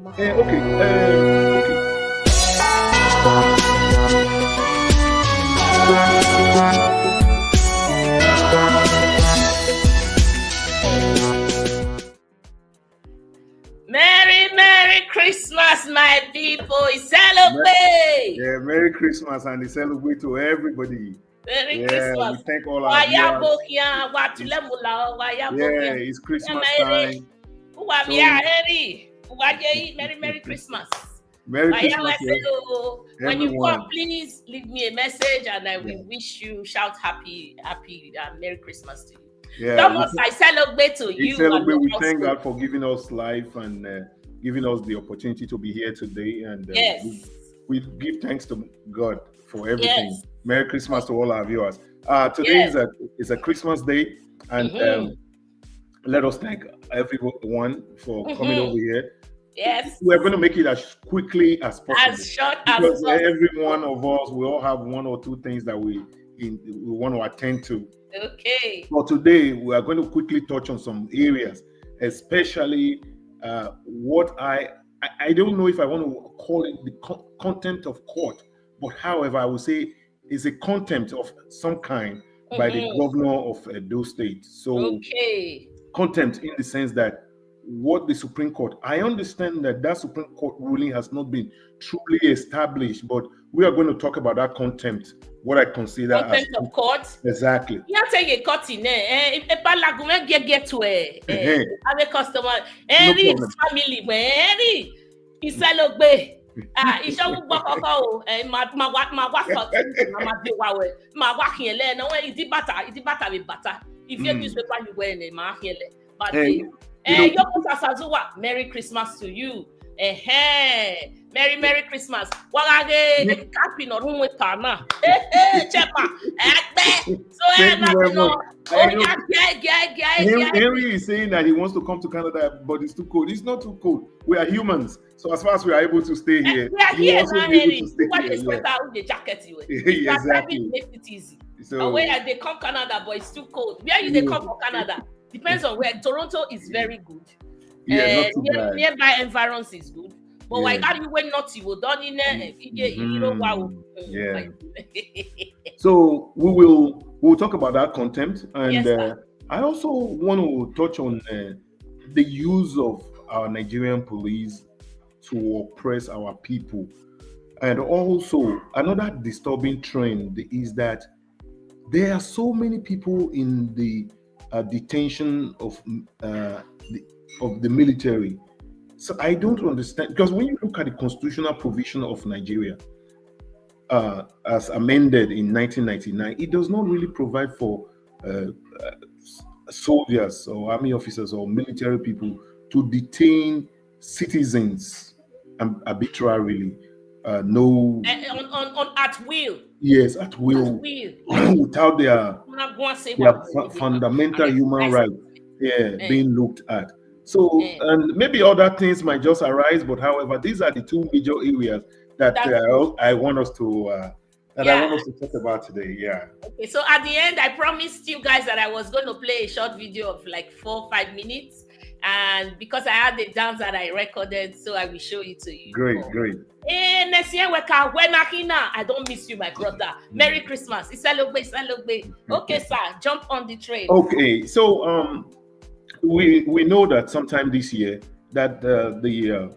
Okay. Merry Christmas, my people. Celebrate. Yeah, Merry Christmas and celebrate to everybody. Merry Christmas. We thank all our viewers. Yeah, it's Christmas time. Merry Christmas. Merry Christmas to when you call, please leave me a message and I will wish you, shout happy Merry Christmas to you. Yeah, Thomas, I celebrate to you. We thank God for giving us life and giving us the opportunity to be here today. And we give thanks to God for everything. Yes. Merry Christmas to all our viewers. Today is a Christmas day, and let us thank everyone for coming over here. Yes, we're going to make it as quickly as possible. As short because as possible. Every one of us, we all have one or two things that we want to attend to. Okay. For today, we are going to quickly touch on some areas, especially what I don't know if I want to call it the contempt of court, but however, I would say is a contempt of some kind by the governor of Edo State. So, contempt in the sense that what the Supreme Court, I understand that Supreme Court ruling has not been truly established, but we are going to talk about that contempt, what I consider contempt of court. Exactly. You have to get caught in there. If a get to have a customer, any family, any is celebrate. It's all about my if you newspaper you wear in my but Merry Christmas to you. Merry Christmas. Capping or room with Tana. Henry is saying that he wants to come to Canada, but it's too cold. It's not too cold. We are humans, so as far as we are able to stay here, we are here now, Henry. What is with the jacket you wear? Exactly. Makes it easy. So where they come Canada, but it's too cold. Where you they come from Canada? Depends on where. Toronto is very good. Nearby environs is good. But why can't you wait not you done in there? You know wow. Yeah. So we'll talk about that contempt, and I also want to touch on the use of our Nigerian police to oppress our people. And also another disturbing trend is that there are so many people in the detention of the military. So I don't understand, because when you look at the constitutional provision of Nigeria, as amended in 1999, it does not really provide for soldiers or army officers or military people to detain citizens arbitrarily. No, on at will. Yes, at will. Without their fundamental human rights being looked at. So, and maybe other things might just arise, but however, these are the two major areas that I want us to talk about today. Yeah. Okay, so at the end, I promised you guys that I was going to play a short video of like 4-5 minutes, and because I had the dance that I recorded, so I will show it to you. Great. I don't miss you, my brother. Merry Christmas. It's celebrate. Okay, sir, jump on the train. Okay, so we know that sometime this year that the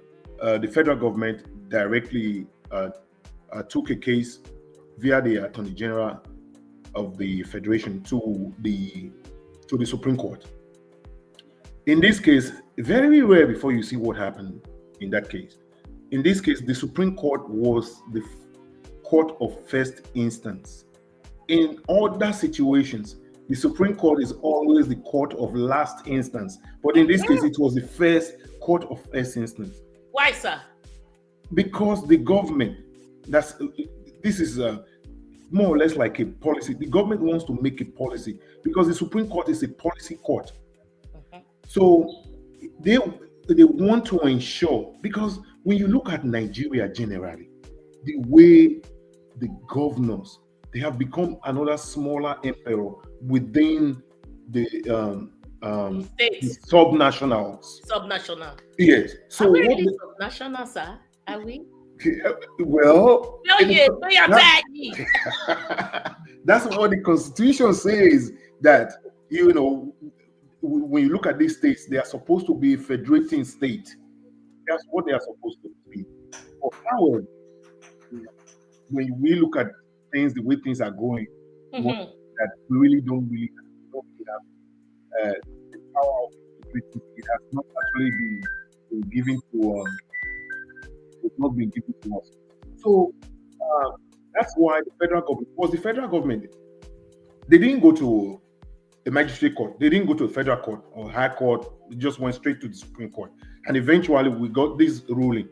federal government directly took a case via the Attorney General of the Federation to the Supreme Court. In this case, very rare before you see what happened in that case. In this case, the Supreme Court was the court of first instance. In other situations, the Supreme Court is always the court of last instance. But in this case, it was the first court of first instance. Why, sir? Because the government, this is more or less like a policy. The government wants to make a policy because the Supreme Court is a policy court. So they want to ensure, because when you look at Nigeria generally, the way the governors, they have become another smaller emperor within the States. Subnationals. Subnational. Yes. So are we really subnational, sir? Are we? Well, that's what the Constitution says, that, you know, when you look at these states, they are supposed to be a federating state. That's what they are supposed to be. But however, when we look at things, the way things are going, that we really don't have the power of federating. It has not actually been given to it's not been given to us. So that's why the federal government, they didn't go to the magistrate court, they didn't go to the federal court or high court, they just went straight to the Supreme Court. And eventually we got this ruling.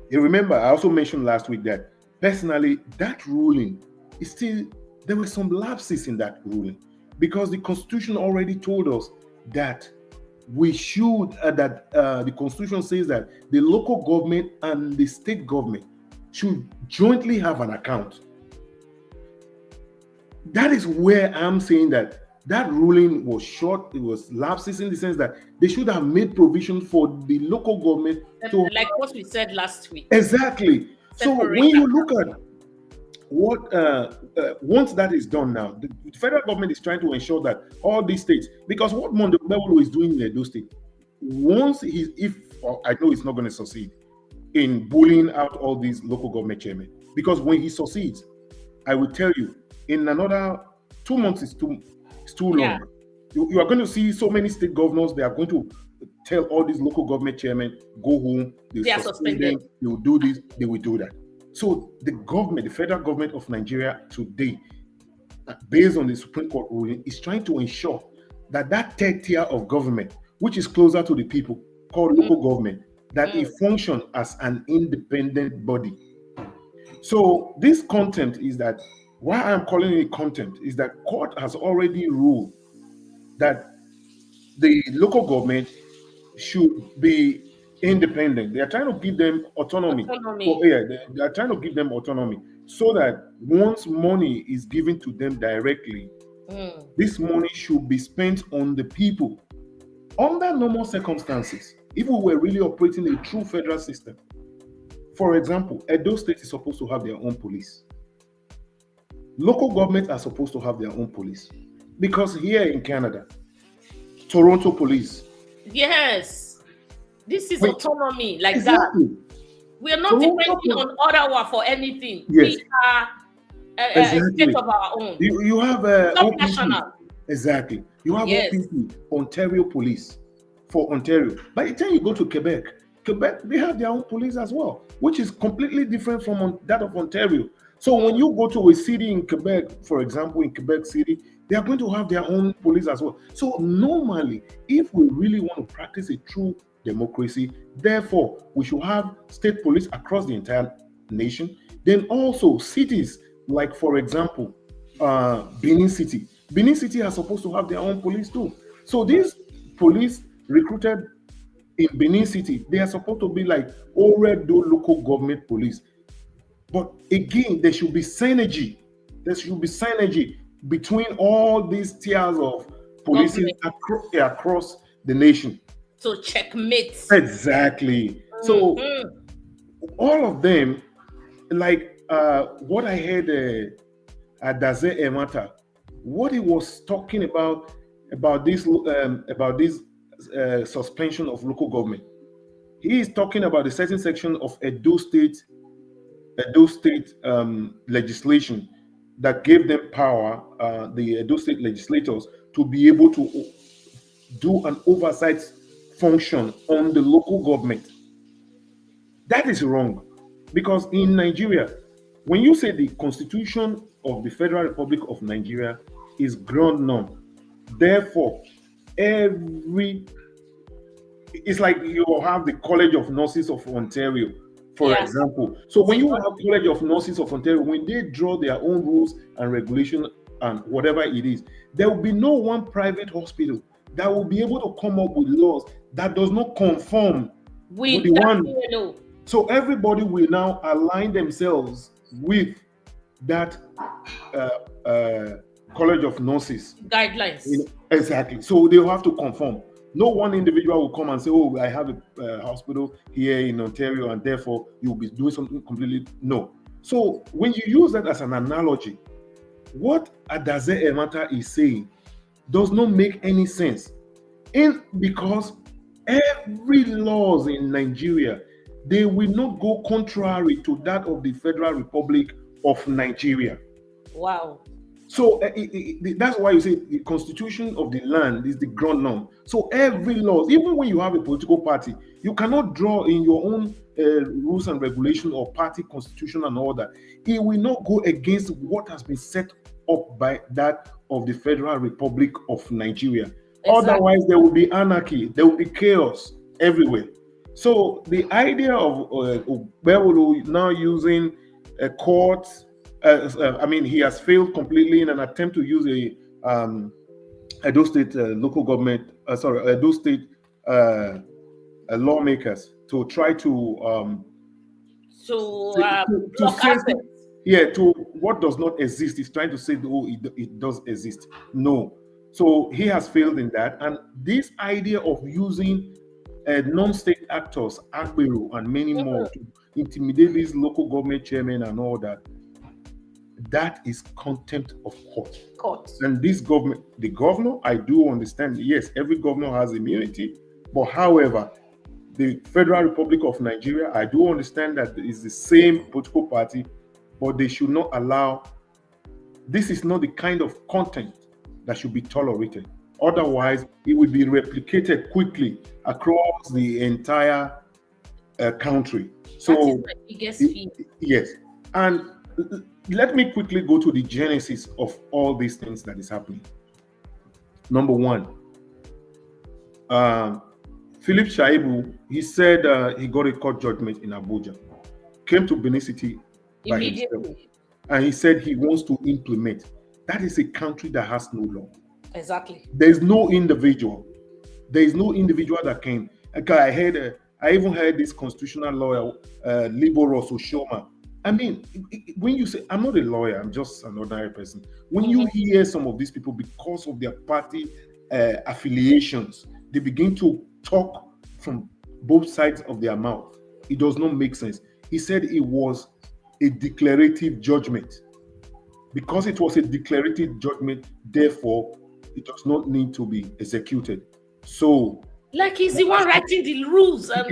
You remember, I also mentioned last week that personally, that ruling is still, there were some lapses in that ruling, because the Constitution already told us that we should, the Constitution says that the local government and the state government should jointly have an account. That is where I'm saying that ruling was short, it was lapses, in the sense that they should have made provision for the local government to, like what we said last week. Exactly. So when you look at what once that is done now, the federal government is trying to ensure that all these states, because what Mondobello is doing in Edo State, once I know he's not going to succeed in bullying out all these local government chairmen, because when he succeeds, I will tell you, in another 2 months is too long. Yeah. You are going to see so many state governors, they are going to tell all these local government chairmen, go home, they are suspended, they will do this, they will do that. So the federal government of Nigeria today, based on the Supreme Court ruling, is trying to ensure that third tier of government, which is closer to the people, called local government, that it function as an independent body. So this contempt is that, why I'm calling it contempt, is that court has already ruled that the local government should be independent. They are trying to give them autonomy. They are trying to give them autonomy, so that once money is given to them directly, this money should be spent on the people. Under normal circumstances, if we were really operating a true federal system, for example, Edo State is supposed to have their own police. Local governments are supposed to have their own police, because here in Canada, Toronto police. Yes, this is autonomy, like exactly. That. We are not depending on Ottawa for anything. Yes. We are a state of our own. You have national. Exactly. You have OPP, Ontario police, for Ontario. By the time you go to Quebec, they have their own police as well, which is completely different from that of Ontario. So when you go to a city in Quebec, for example, in Quebec City, they are going to have their own police as well. So normally, if we really want to practice a true democracy, therefore, we should have state police across the entire nation. Then also cities, like for example, Benin City. Benin City are supposed to have their own police too. So these police recruited in Benin City, they are supposed to be like Oredo local government police. But again, there should be synergy. There should be synergy between all these tiers of policing across the nation. So checkmate. Exactly. So all of them, like what I heard Daze Emata, what he was talking about this suspension of local government. He is talking about the certain section of Edo State legislation that gave them power, the Edo State legislators, to be able to do an oversight function on the local government. That is wrong, because in Nigeria, when you say the Constitution of the Federal Republic of Nigeria is ground norm, therefore it's like you have the College of Nurses of Ontario, for example. So when you have College of Nurses of Ontario, when they draw their own rules and regulation and whatever it is, there will be no one private hospital that will be able to come up with laws that does not conform with the one. So everybody will now align themselves with that College of Nurses guidelines. Exactly. So they have to conform. No one individual will come and say, "Oh, I have a hospital here in Ontario, and therefore you will be doing something completely." No. So when you use that as an analogy, what Adaze Emata is saying does not make any sense, because every laws in Nigeria, they will not go contrary to that of the Federal Republic of Nigeria. Wow. So that's why you say the constitution of the land is the ground norm. So every law, even when you have a political party, you cannot draw in your own rules and regulation or party constitution and all that. It will not go against what has been set up by that of the Federal Republic of Nigeria. Exactly. Otherwise, there will be anarchy, there will be chaos everywhere. So the idea of Bewolu now using a court, he has failed completely in an attempt to use Edo State local government, Edo State lawmakers to try to to what does not exist. He's trying to say, oh, it does exist. No. So he has failed in that. And this idea of using non-state actors, Agbero and many more to intimidate these local government chairmen and all that, that is contempt of court. And this government, the governor, I do understand, yes, every governor has immunity, but however, the Federal Republic of Nigeria, I do understand that it's the same political party, but they should not allow, this is not the kind of content that should be tolerated. Otherwise, it will be replicated quickly across the entire country. So, that is my biggest fear. Yes. And let me quickly go to the genesis of all these things that is happening. Number one, Philip Shaibu, he said he got a court judgment in Abuja, came to Benin City by himself, and he said he wants to implement. That is a country that has no law. Exactly. There's no individual. There is no individual that can. Okay, I even heard this constitutional lawyer, Liboros Oshoma. I mean, when you say, I'm not a lawyer, I'm just an ordinary person. When you hear some of these people, because of their party affiliations, they begin to talk from both sides of their mouth. It does not make sense. He said it was a declarative judgment. Because it was a declarative judgment, therefore, it does not need to be executed. So, like he's the one writing the rules. And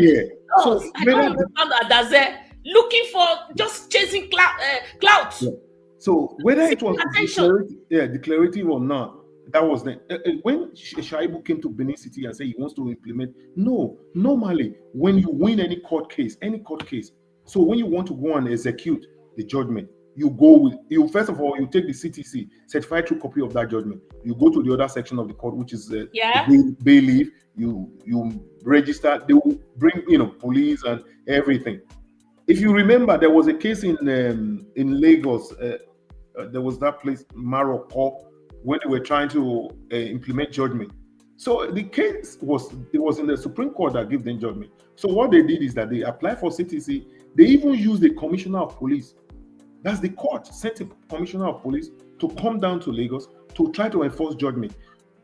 so I don't understand that. That's looking for just chasing clouds. Yeah. So whether it was declarative or not, that was when Shaibu came to Benin City and said he wants to implement. No, normally when you win any court case, so when you want to go and execute the judgment, you go with first of all, you take the CTC, certified true copy of that judgment. You go to the other section of the court, which is the bailiff. You register. They will bring police and everything. If you remember, there was a case in Lagos. There was that place, Morocco, when they were trying to implement judgment. So the case was in the Supreme Court that gave them judgment. So what they did is that they applied for CTC. They even used the commissioner of police. That's the court sent a commissioner of police to come down to Lagos to try to enforce judgment.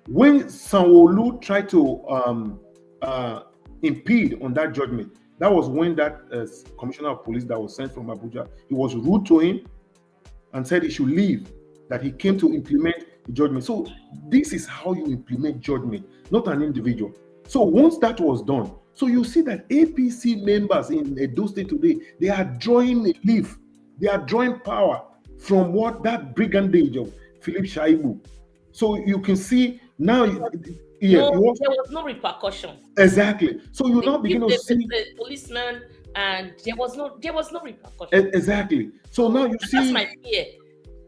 When Sanwo-Olu tried to impede on that judgment, that was when that commissioner of police that was sent from Abuja, he was rude to him and said he should leave, that he came to implement the judgment. So this is how you implement judgment, not an individual. So once that was done, so you see that APC members in Edo State today, they are drawing a leaf. They are drawing power from that brigandage of Philip Shaibu. So you can see now, there was no repercussion. Exactly. So you now begin to see the policeman, and there was no repercussion. Exactly. So now you see. That's my fear.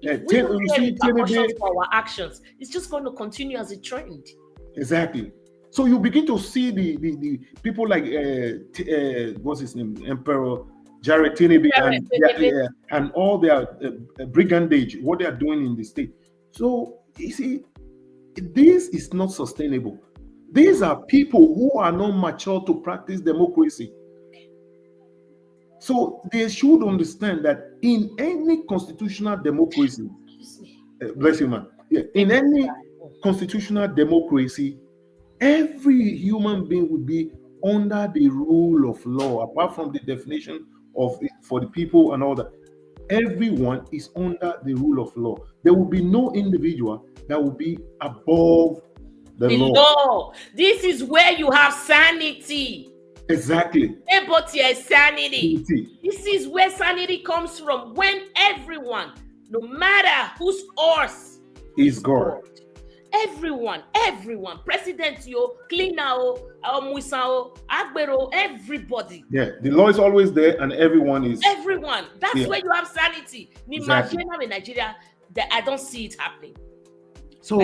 If we don't get repercussions for our actions, it's just going to continue as a trend. Exactly. So you begin to see the people like what's his name, Emperor Jared Tinubu and all their brigandage, what they are doing in the state. So you see, this is not sustainable. These are people who are not mature to practice democracy. So they should understand that in any constitutional democracy, bless you, man. In any constitutional democracy, every human being would be under the rule of law, apart from the definition of it for the people and all that. Everyone is under the rule of law. There will be no individual that will be above the law. This is where you have sanity. Exactly. Sanity. This is where sanity comes from. When everyone, no matter whose horse is God. Everyone, president, cleaner, muisa, agbero, everybody. Yeah, the law is always there, and everyone is. Everyone. That's where you have sanity. Exactly. In Nigeria, I don't see it happening. So,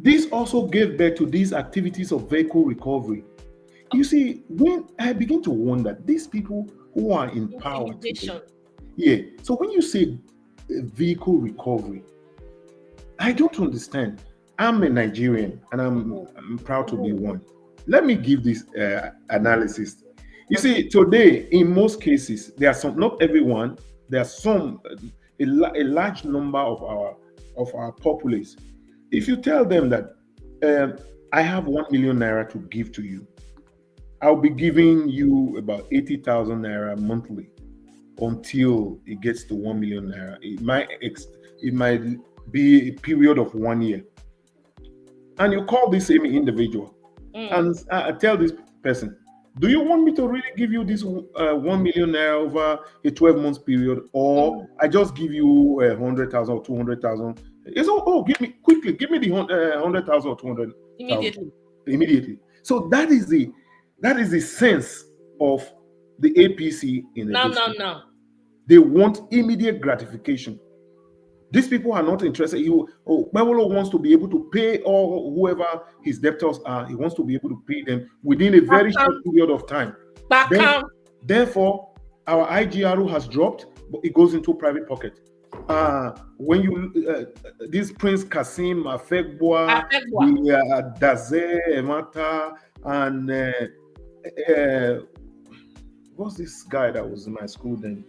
this also gave birth to these activities of vehicle recovery. You see, when I begin to wonder, these people who are in power today, so when you say vehicle recovery, I don't understand. I'm a Nigerian, and I'm proud to be one. Let me give this analysis. You see, today, in most cases, there are some, not everyone, there are some, a large number of our populace. If you tell them that I have 1 million naira to give to you, I'll be giving you about 80,000 naira monthly until it gets to 1 million naira. It might be a period of 1 year. And you call this same individual and tell this person, do you want me to really give you this 1 million naira over a 12 months period, or I just give you 100,000 or 200,000? It's give me the 100,000 or 200,000 immediately. So that is the sense of the APC in the district. No. They want immediate gratification. These people are not interested. Bawolo wants to be able to pay all whoever his debtors are. He wants to be able to pay them within a very short period of time. Therefore, our IGRO has dropped, but it goes into private pocket. When you this Prince Kasim Afegboa, Daze Emata, and what's this guy that was in my school then?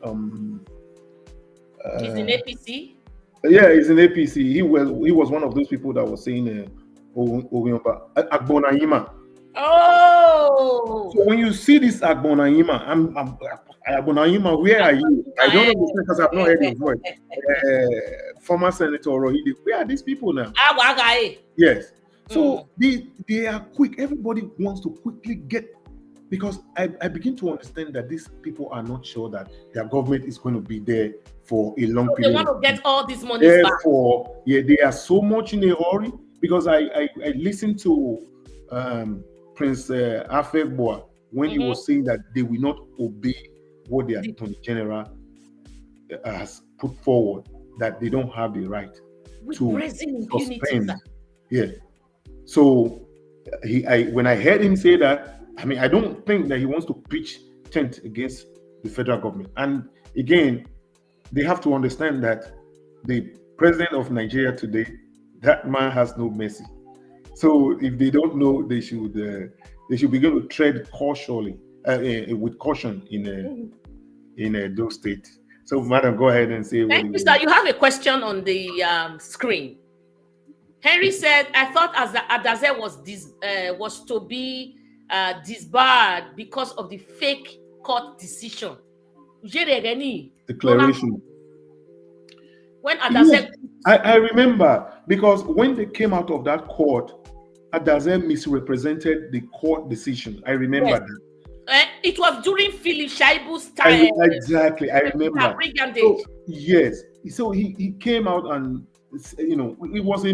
He's in APC. Yeah, he's in APC. He was one of those people that was saying Agbonayima. Oh. So when you see this Agbonayima, Agbonayima, where are you? I don't understand because I've not heard your voice. Former Senator Rohidi, where are these people now? Yes. So they are quick. Everybody wants to quickly get, because I begin to understand that these people are not sure that their government is going to be there for a long period. They want to get all this money back. Therefore, they are so much in a hurry, because I listened to Prince Afegboa when he was saying that they will not obey what the Attorney General has put forward, that they don't have the right to suspend. Yeah. So when I heard him say that, I don't think that he wants to pitch tent against the federal government. And again, they have to understand that the president of Nigeria today, that man has no mercy. So if they don't know, they should begin to tread cautiously, with caution in those states. So, madam, go ahead and say. Thank you, sir. You have a question on the screen. Henry said, "I thought Adaze was to be disbarred because of the fake court decision." Declaration. When Adaze, I remember, because when they came out of that court, Adaze misrepresented the court decision. I remember that. It was during Philip Shaibu's time. Exactly, I remember. So, yes, so he came out, and it was a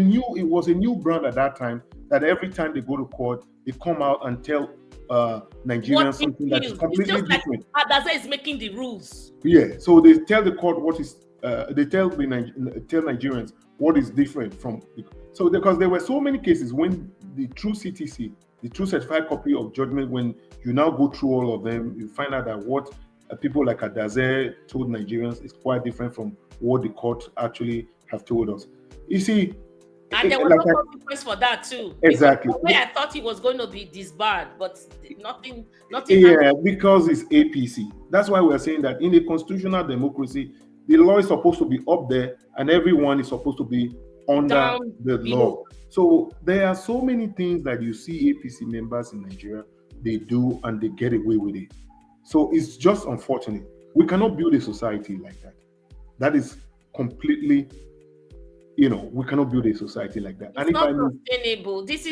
new brand at that time, that every time they go to court, they come out and tell Nigerians something that is completely different. Adaze is making the rules. Yeah, so they tell the court what is. They tell Nigerians what is different from. So because there were so many cases when the true CTC, the true certified copy of judgment, when you now go through all of them, you find out that what people like Adaze told Nigerians is quite different from what the court actually have told us. You see, and there was no consequence for that too. Exactly. The way I thought he was going to be disbarred, but nothing. Yeah, happened. Because it's APC. That's why we're saying that in a constitutional democracy, the law is supposed to be up there, and everyone is supposed to be under the law. So there are so many things that you see APC members in Nigeria, they do and they get away with it. So it's just unfortunate. We cannot build a society like that. That is completely, we cannot build a society like that. It's not sustainable. This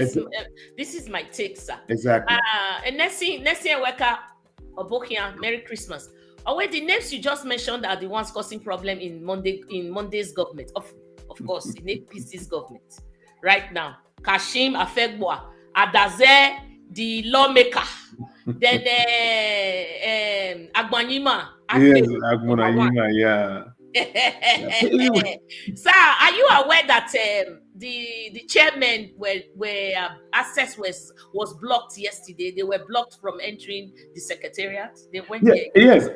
is my take, sir. Exactly. And next year, Weka Obokia, Merry Christmas. The names you just mentioned are the ones causing problem in Monday's government. Of course, in APC's government right now. Kashim Afegboa, Adaze, the lawmaker, then Agbanyima. Yes, Agbanyima, yeah. Sir, are you aware that the chairmen access was blocked yesterday? They were blocked from entering the secretariat. They went there. Yes,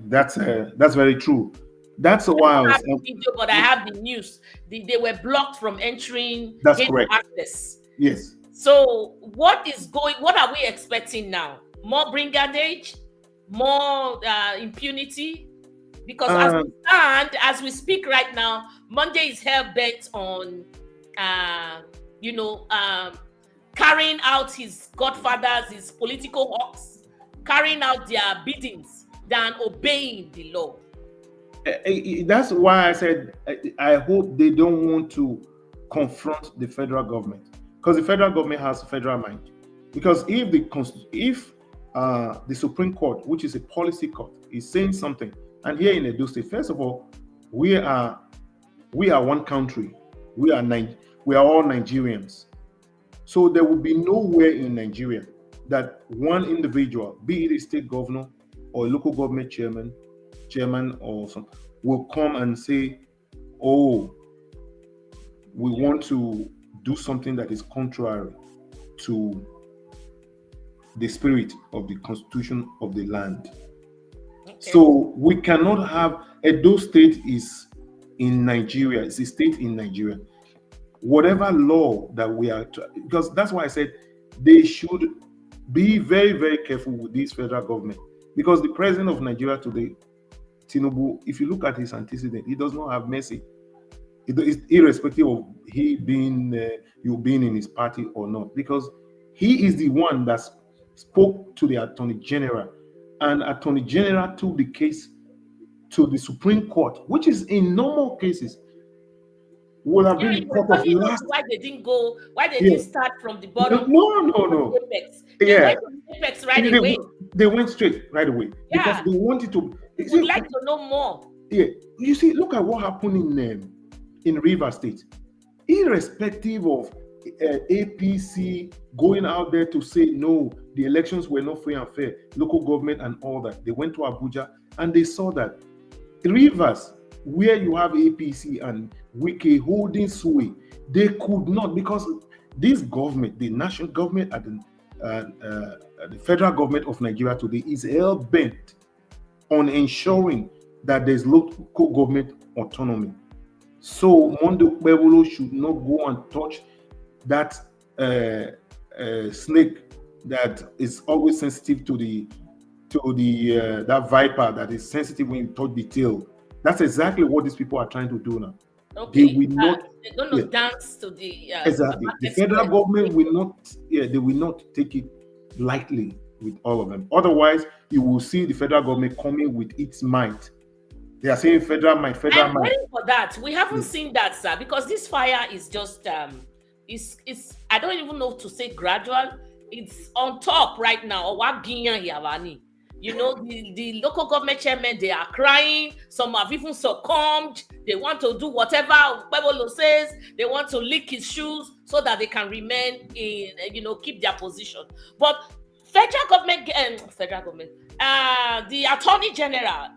that's very true. That's why I was. Video, but I have the news. They were blocked from entering. That's correct. Access. Yes. So what are we expecting now? More brigandage, more impunity. Because as we speak right now, Monday is hell-bent on, carrying out his godfathers, his political hawks, carrying out their biddings than obeying the law. That's why I said I hope they don't want to confront the federal government, because the federal government has a federal mind. Because if the Supreme Court, which is a policy court, is saying something, and here in Edo State, first of all, we are one country. We are all Nigerians. So there will be nowhere in Nigeria that one individual, be it a state governor or a local government chairman or something, will come and say, "Oh, we want to do something that is contrary to the spirit of the constitution of the land." Okay. So we cannot have Edo State is in Nigeria. It's a state in Nigeria. Whatever law that we are, because that's why I said they should be very, very careful with this federal government. Because the president of Nigeria today, Tinubu, if you look at his antecedent, he does not have mercy. Irrespective of you being in his party or not, because he is the one that spoke to the Attorney General, and Attorney General took the case to the Supreme Court, which is in normal cases would have been court of last. Why they didn't start from the bottom? No. Apex. They went to the apex right away. They went straight right away because they wanted to. We would like to know more. Yeah, you see, look at what happened in Rivers State. Irrespective of APC going out there to say no, the elections were not free and fair, local government and all that, they went to Abuja and they saw that Rivers, where you have APC and Wike holding sway, they could not, because this government, the national government and the federal government of Nigeria today is hell-bent on ensuring that there's local government autonomy. So Mondo Bebolo should not go and touch that snake that is always sensitive to that viper that is sensitive when you touch the tail. That's exactly what these people are trying to do now. Okay. They're going to dance to the exactly. The federal government will not. They will not take it lightly with all of them. Otherwise, you will see the federal government coming with its might. They are saying federal might. I'm waiting for that. We haven't seen that, sir, because this fire is just it's I don't even know to say gradual. It's on top right now. You know, the local government chairmen, they are crying. Some have even succumbed. They want to do whatever Bebolo says. They want to lick his shoes so that they can remain in, keep their position. But federal government, the Attorney General,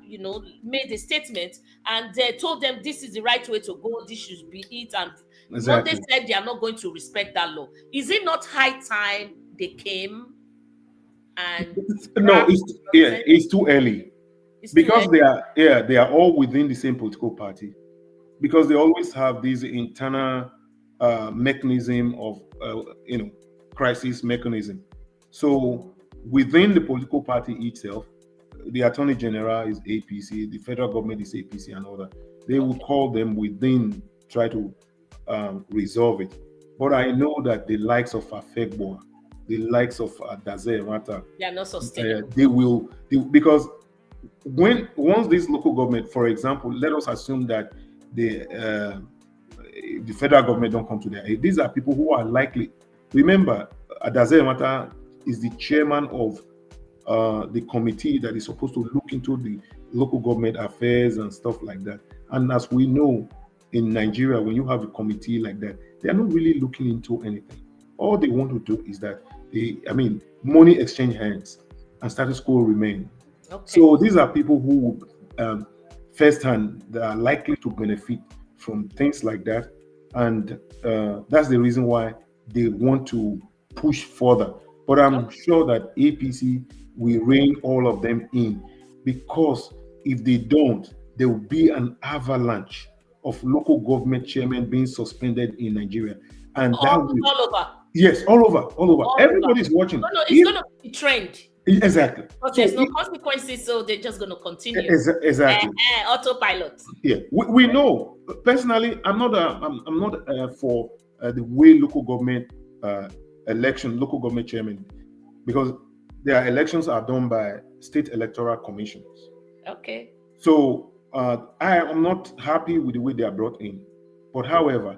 made a statement and they told them this is the right way to go. This should be it. And exactly. They said they are not going to respect that law. Is it not high time they came? And no, it's too early. Because they are all within the same political party. Because they always have this internal mechanism of crisis mechanism. So within the political party itself, the Attorney General is APC, the federal government is APC and all that. They will call them within try to resolve it. But I know that the likes of Afegboa, the likes of Daze Mata, they are not sustainable. Because once this local government, for example, let us assume that the federal government don't come to their aid. These are people who are likely. Remember, Daze Mata is the chairman of the committee that is supposed to look into the local government affairs and stuff like that. And as we know, in Nigeria, when you have a committee like that, they are not really looking into anything. All they want to do is that money exchange hands and status quo remain. Okay. So these are people who firsthand that are likely to benefit from things like that. And that's the reason why they want to push further. But I'm sure that APC will rein all of them in, because if they don't, there will be an avalanche of local government chairmen being suspended in Nigeria. And all over. Yes, all over. Everybody's watching. No, it's going to be trend. Exactly. But there's no consequences, so they're just going to continue. Exactly. Autopilot. Yeah, we know. Personally, I'm not for the way local government local government chairman, because their elections are done by state electoral commissions. Okay. So I am not happy with the way they are brought in. But however,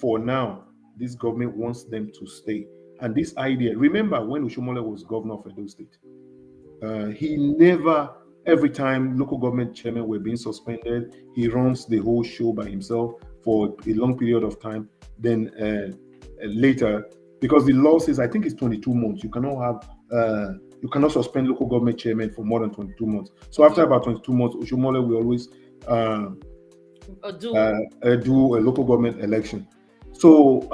for now, this government wants them to stay. And this idea, remember when Oshomole was governor of Edo State, he never, every time local government chairmen were being suspended, he runs the whole show by himself for a long period of time. Then later, because the law says, I think it's 22 months, you cannot suspend local government chairman for more than 22 months. So after about 22 months, Oshomole will always do a local government election. So,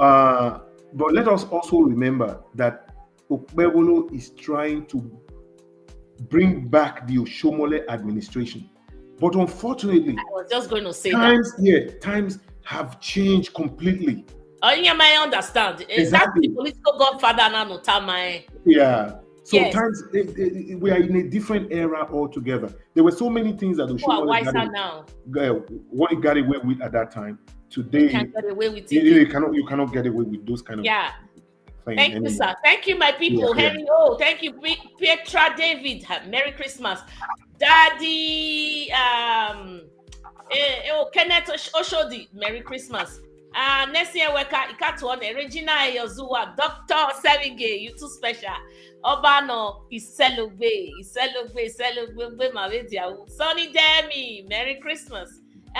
but let us also remember that Okpebholo is trying to bring back the Oshomole administration. But unfortunately, I was just going to say times have changed completely. You may understand. Exactly. That's the political godfather now. Yeah. So times we are in a different era altogether. There were so many things that Oshomole got away with at that time. Today, you can't get away with it. You cannot get away with those kind of things. Thank you, sir. Thank you, my people. Henry O, thank you, Petra David. Merry Christmas. Daddy Kenneth Oshodi, Merry Christmas. Nesia Weka Ikatuone, Regina Yozua, Dr. Sevige, you too special. Obano is celebrate, Mavedia. Sonny Demi, Merry Christmas.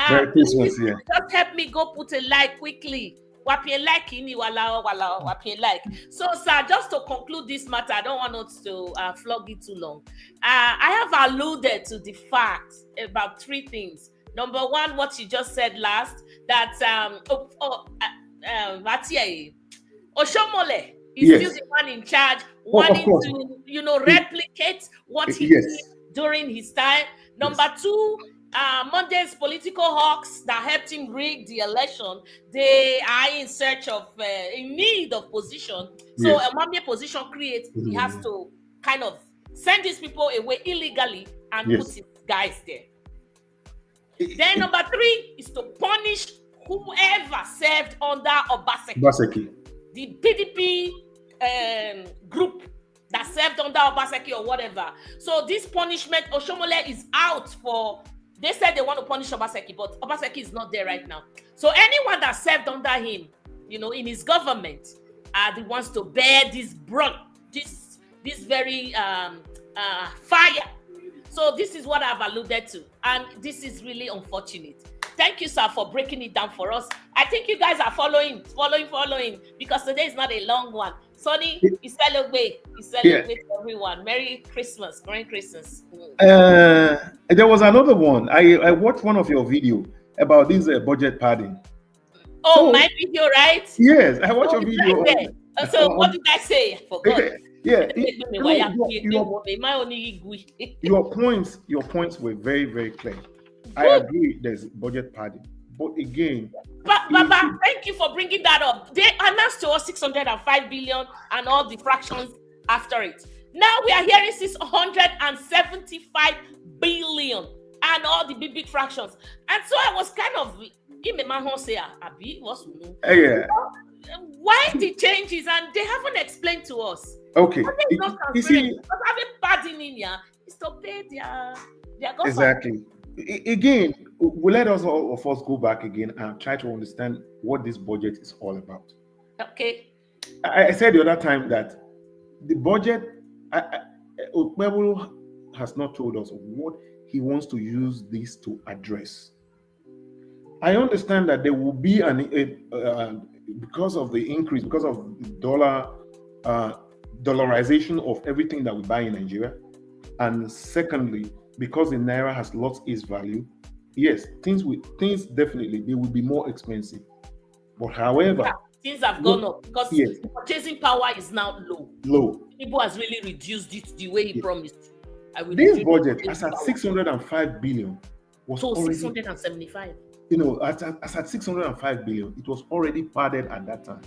Merry Christmas, yeah. Just help me go put a like quickly. So, sir, just to conclude this matter, I don't want us to flog it too long. I have alluded to the fact about three things. Number one, what you just said last, that Oshomole is still the one in charge, wanting to, replicate what he did during his time. Number two, Monday's political hawks that helped him rig the election, they are in search of, in need of position. So a Monday position creates, he has to kind of send these people away illegally and put his guys there. Then number three is to punish whoever served under Obaseki. The PDP group that served under Obaseki or whatever. So this punishment, Oshomole is out for. They said they want to punish Obaseki, but Obaseki is not there right now. So anyone that served under him, in his government, are the ones to bear this this very fire. So this is what I've alluded to, and this is really unfortunate. Thank you, sir, for breaking it down for us. I think you guys are following, because today is not a long one. Sonny, you celebrate everyone. Merry Christmas. There was another one. I watched one of your video about this budget padding. Oh, my video, right? Yes, I watched your video. So what did I say? I forgot. Your points were very, very clear. I agree there's budget padding. But again, Baba, thank you for bringing that up. They announced to us 605 billion and all the fractions after it. Now we are hearing 675 billion and all the big fractions. And so I was kind of Yeah. Why the changes, and they haven't explained to us. Okay. It's not transparent. But having padding in here is to pay their government. Exactly. Again, we'll let us all of us go back again and try to understand what this budget is all about. Okay. I said the other time that the budget, Okpebolo has not told us what he wants to use this to address. I understand that there will be because of the increase, because of the dollarization of everything that we buy in Nigeria, and secondly, because the naira has lost its value. Yes, things definitely they will be more expensive. But however, things have gone up because the purchasing power is now low. People has really reduced it the way he promised. This budget, as at 605 billion, was already 675. As at 605 billion, it was already padded at that time.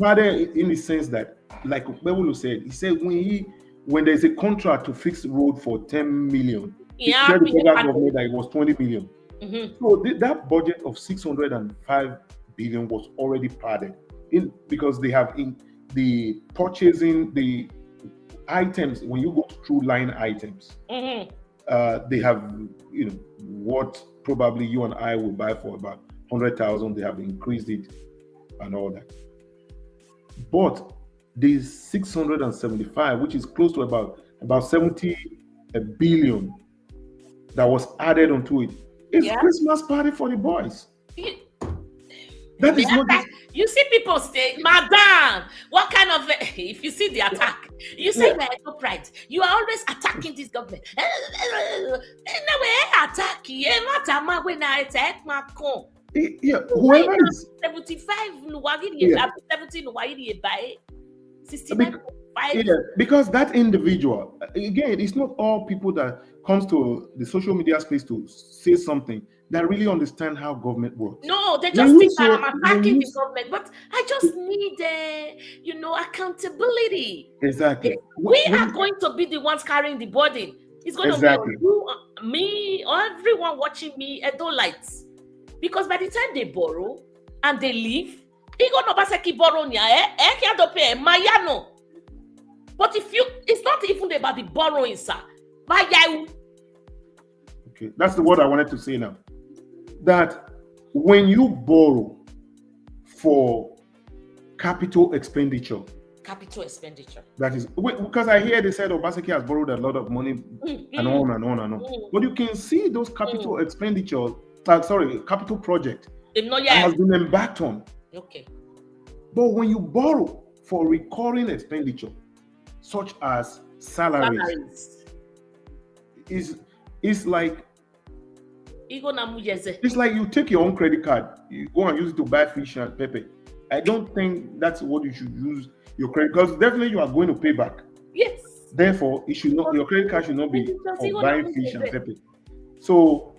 Padded in the sense that, like Bebulu said, he said when there's a contract to fix the road for 10 million, he said the federal government that it was 20 million. So that budget of 605 billion was already padded because they have in the purchasing the items. When you go through line items, they have what probably you and I will buy for about 100,000. They have increased it and all that. But the 675, which is close to about 70 billion that was added onto it, is Christmas party for the boys. That is not. You see people say, Madam, what kind of if you see the attack, you say you are no pride. You are always attacking this government. Whoever is 75 because that individual, again, it's not all people that comes to the social media space to say something that really understand how government works. No, they just think that I'm attacking the government, but I just need accountability. Exactly. We are going to be the ones carrying the burden. It's going to be on you, me, or everyone watching me, Edolites. Because by the time they borrow and they leave, but it's not even about the borrowing, sir. Okay, that's the word I wanted to say now. That when you borrow for capital expenditure, that is because I hear they said Obaseki has borrowed a lot of money and on and on and on. But you can see those capital expenditures. Capital project has been embarked on. Okay. But when you borrow for recurring expenditure, such as salaries. It's like you take your own credit card, you go and use it to buy fish and pepper. I don't think that's what you should use your credit, because definitely you are going to pay back. Yes. Therefore, your credit card should not be for buying fish and pepper. So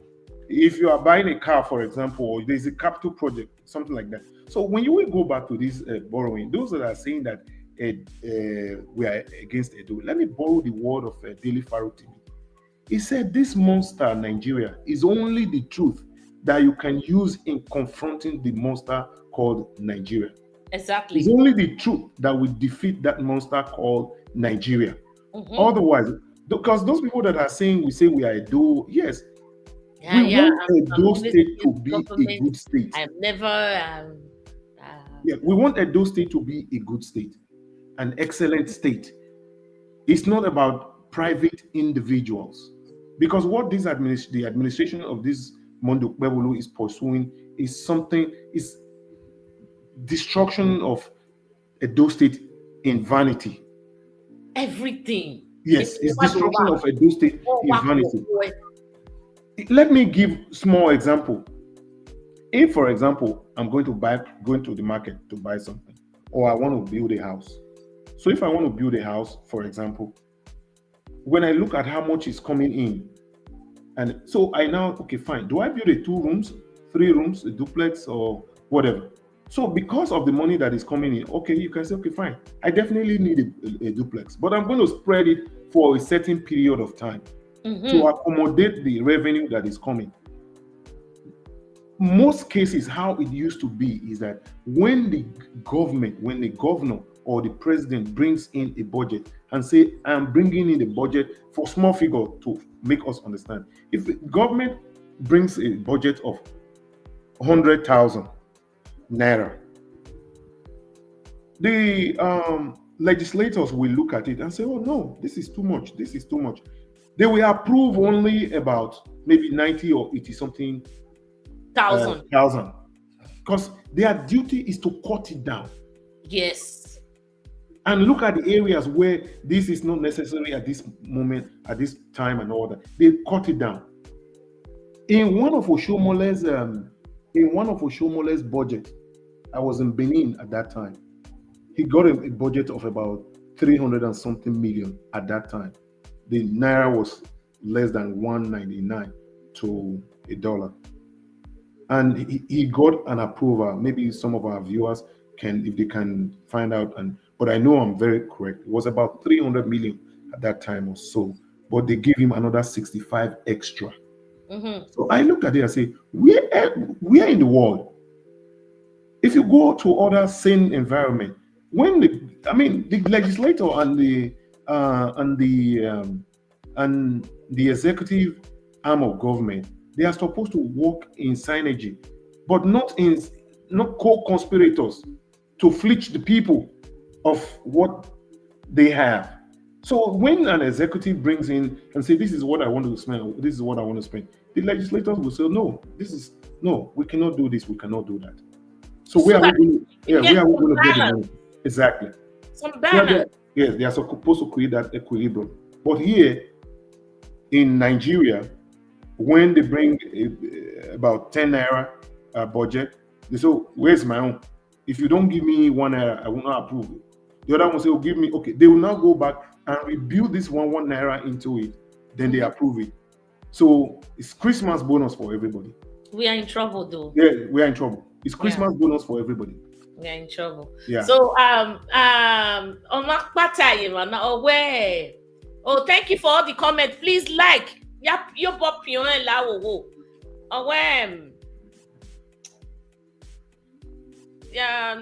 if you are buying a car, for example, or there's a capital project, something like that. So when you will go back to this borrowing, those that are saying that we are against Edo, let me borrow the word of Daily Faro TV. He said this monster Nigeria is only the truth that you can use in confronting the monster called Nigeria. Exactly. It's only the truth that will defeat that monster called Nigeria. Otherwise, because those people that are saying we are Edo, yes, we want Edo State to be a good state. We want Edo State to be a good state, an excellent state. It's not about private individuals, because what the administration of this Mondo Bebulu is pursuing is destruction of Edo State in vanity. Everything. Yes, it's destruction of Edo State in vanity. Let me give small example. If, for example, I'm going to the market to buy something, or I want to build a house. So if I want to build a house, for example, when I look at how much is coming in, and so I now, okay, fine. Do I build a 2 rooms, 3 rooms, a duplex, or whatever? So because of the money that is coming in, okay, you can say, okay, fine. I definitely need a duplex, but I'm going to spread it for a certain period of time to accommodate the revenue that is coming. most cases, how it used to be is that when the governor or the president brings in a budget and say, I'm bringing in a budget for small figure to make us understand. If the government brings a budget of 100,000 naira, the legislators will look at it and say, oh no, this is too much. This is too much. They will approve only about maybe 90 or 80 something thousand, because their duty is to cut it down. Yes. And look at the areas where this is not necessary at this moment, at this time, and all that. They cut it down. In one of Oshomole's budget, I was in Benin at that time. He got a budget of about 300 and something million at that time. The naira was less than 199 to a dollar. And he got an approval. Maybe some of our viewers can, if they can find out, but I know I'm very correct. It was about 300 million at that time or so, but they gave him another 65 extra. So I look at it and say, where in the world? If you go to other same environment, when the legislator and the executive arm of government, they are supposed to work in synergy, but not co-conspirators to fleece the people of what they have. So when an executive brings in and say, this is what I want to spend, this is what I want to spend, the legislators will say, no, we cannot do this, we cannot do that. So where are we going to get the money? Exactly. Some balance. Yes, they are supposed to create that equilibrium. But here in Nigeria, when they bring about 10 naira budget, they say, where's my own? If you don't give me 1 naira, I will not approve it. The other one say, give me, okay. They will now go back and rebuild this 1 naira into it. Then they approve it. So it's Christmas bonus for everybody. We are in trouble though. Yeah, we are in trouble. It's Christmas bonus for everybody. We are in trouble. Yeah. So thank you for all the comments. Please like. Yeah,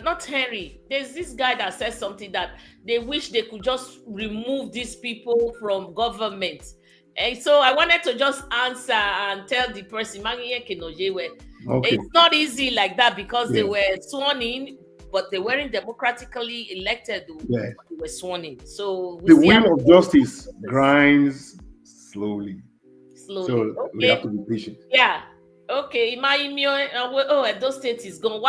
not Henry. There's this guy that says something that they wish they could just remove these people from government. And so I wanted to just answer and tell the person, it's not easy like that because they were sworn in, but they weren't democratically elected. They were sworn in. So the wheel of justice grinds slowly. So we have to be patient. Yeah. Okay. Edo State is gone.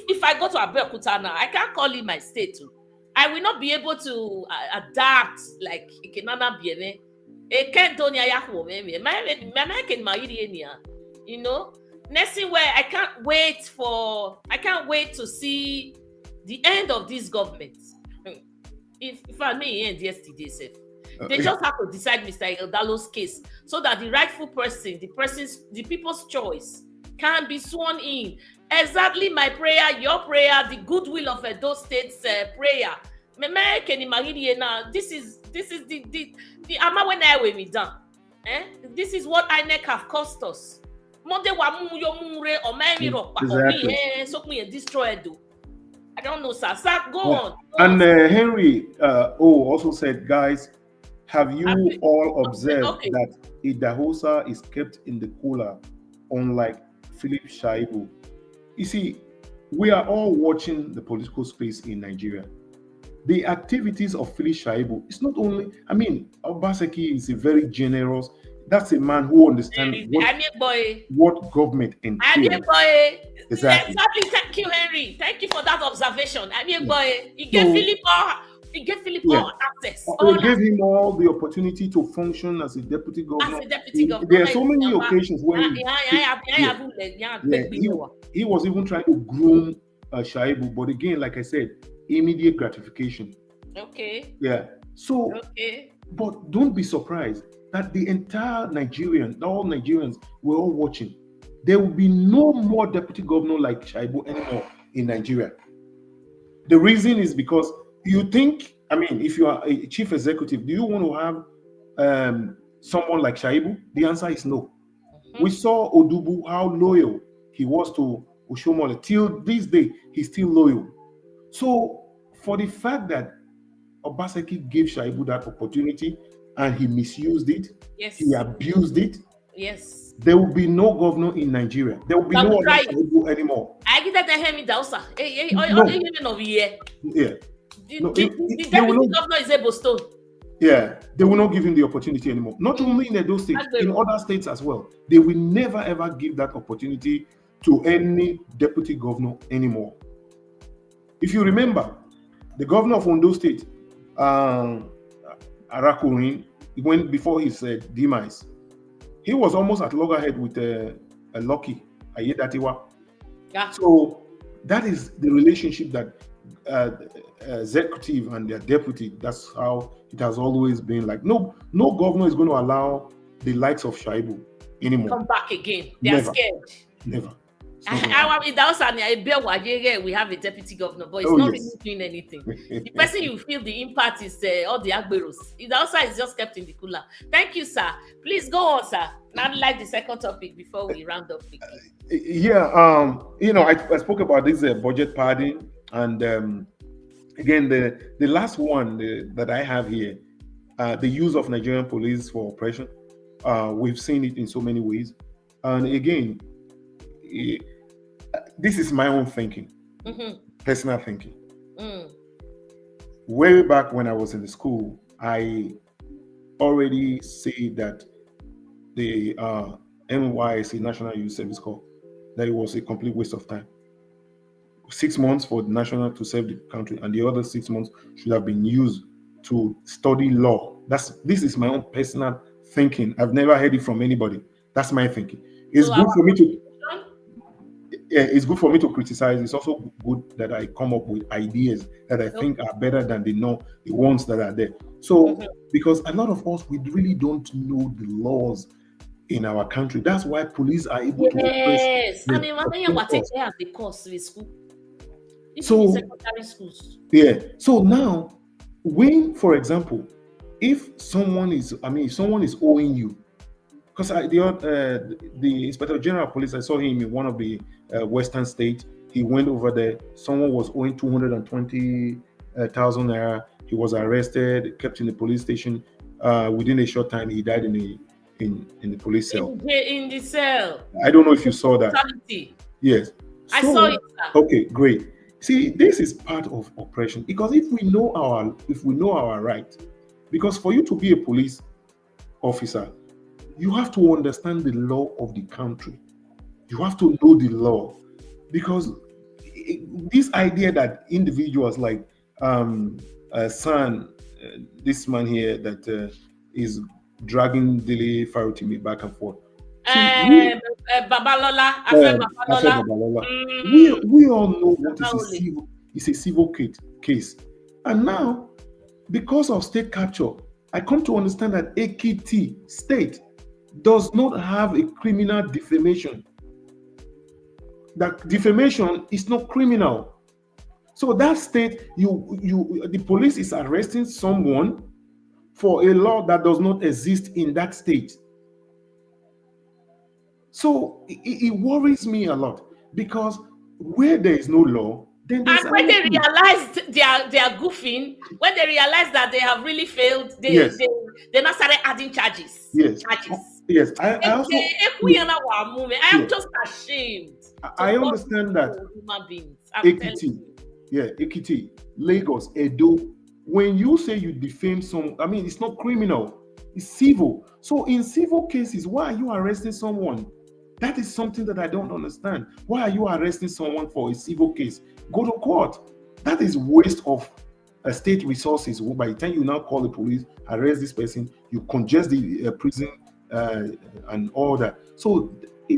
If I go to Abeokuta now, I can't call it my state. I will not be able to adapt like Ikenana Biene. You know, next thing where I can't wait to see the end of this government. If I may end yesterday, they just have to decide Mr. Eldalo's case so that the rightful person, the people's choice can be sworn in. Exactly my prayer, your prayer, the goodwill of Edo State's prayer. This is the ama when I will be done. This is what INEC have cost us. Exactly. I don't know, sir. Go on. And Henry also said, guys, have you all observed that Idahosa is kept in the cooler, unlike Philip Shaibu? You see, we are all watching the political space in Nigeria. The activities of Philip Shaibu, it's not only, Obaseki is a very generous, that's a man who understands what government entails. Exactly. Thank you, Henry. Thank you for that observation. He gave Philip access. They gave him all the opportunity to function as a deputy governor. There are so many occasions when he was even trying to groom Shaibu, but again, like I said, immediate gratification. Okay. Yeah. So, but don't be surprised that the entire all Nigerians were all watching. There will be no more deputy governor like Shaibu anymore in Nigeria. The reason is because you think, if you are a chief executive, do you want to have someone like Shaibu? The answer is no. We saw Odubu, how loyal he was to Oshomole. Till this day, he's still loyal. So for the fact that Obaseki gave Shaibu that opportunity and he misused it, he abused it, there will be no governor in Nigeria. There will be no other Shaibu anymore. Yeah. The deputy governor is able stone. Yeah, they will not give him the opportunity anymore. Not only in Edo State, in other states as well. They will never ever give that opportunity to any deputy governor anymore. If you remember, the governor of Ondo State, Arakurin, when before his demise, he was almost at loggerhead with Lucky Ayedatiwa. Yeah. So that is the relationship that executive and their deputy, that's how it has always been. Like no governor is going to allow the likes of Shaibu anymore. Come back again. They are scared. Never. We have a deputy governor, but it's not really doing anything. The person you feel the impact is all the Agberos. The outside is just kept in the cooler. Thank you, sir. Please go on, sir. Now, like the second topic before we round up quickly. Yeah, I spoke about this budget padding, and again, the last one that I have here, the use of Nigerian police for oppression. We've seen it in so many ways, and again, this is my own thinking, personal thinking. Way back when I was in the school, I already say that the NYSC, National Youth Service Corps, that it was a complete waste of time. 6 months for the national to serve the country, and the other 6 months should have been used to study law. This is my own personal thinking. I've never heard it from anybody. That's my thinking. It's good for me to. It's good for me to criticize. It's also good that I come up with ideas that I think are better than the ones that are there. So, because a lot of us, we really don't know the laws in our country. That's why police are able to oppress. And the course in school. So, secondary schools. Yeah. So now, when, for example, if someone is owing you, because the Inspector General of Police, I saw him in one of the Western states. He went over there. Someone was owing 220,000 naira. He was arrested, kept in the police station. Within a short time, he died in the police cell. In the cell. I don't know if you saw that. Totality. Yes. I saw it, sir. Okay, great. See, this is part of oppression, because if we know our right, because for you to be a police officer, you have to understand the law of the country. You have to know the law, because this idea that individuals like this man here that is dragging Dele Farutimi back and forth. Babalola. We all know what is a civil case. And now, because of state capture, I come to understand that Ekiti state does not have a criminal defamation. That defamation is not criminal. So that state, the police is arresting someone for a law that does not exist in that state. So it worries me a lot, because where there is no law, then there's and when they realize they are goofing, when they realize that they have really failed, they now started adding charges. Yes. Yes. I am just ashamed. I understand that. Human beings. Ekiti, Lagos, Edo. When you say you defame someone, I mean, it's not criminal, it's civil. So in civil cases, why are you arresting someone? That is something that I don't understand. Why are you arresting someone for a civil case? Go to court. That is waste of state resources. By the time you now call the police, arrest this person, you congest the prison and all that. So, they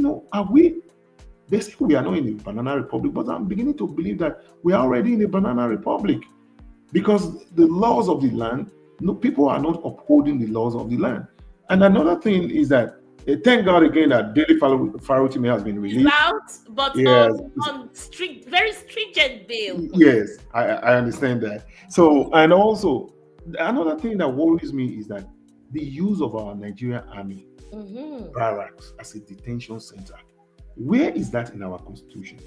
say we are not in a banana republic, but I'm beginning to believe that we are already in a banana republic, because the laws of the land, people are not upholding the laws of the land. And another thing is that, thank God again that Dele Farutimi has been released. It's out, but on very stringent bail. Yes, I understand that. So, and also, another thing that worries me is that the use of our Nigerian army barracks as a detention center. Where is that in our constitution?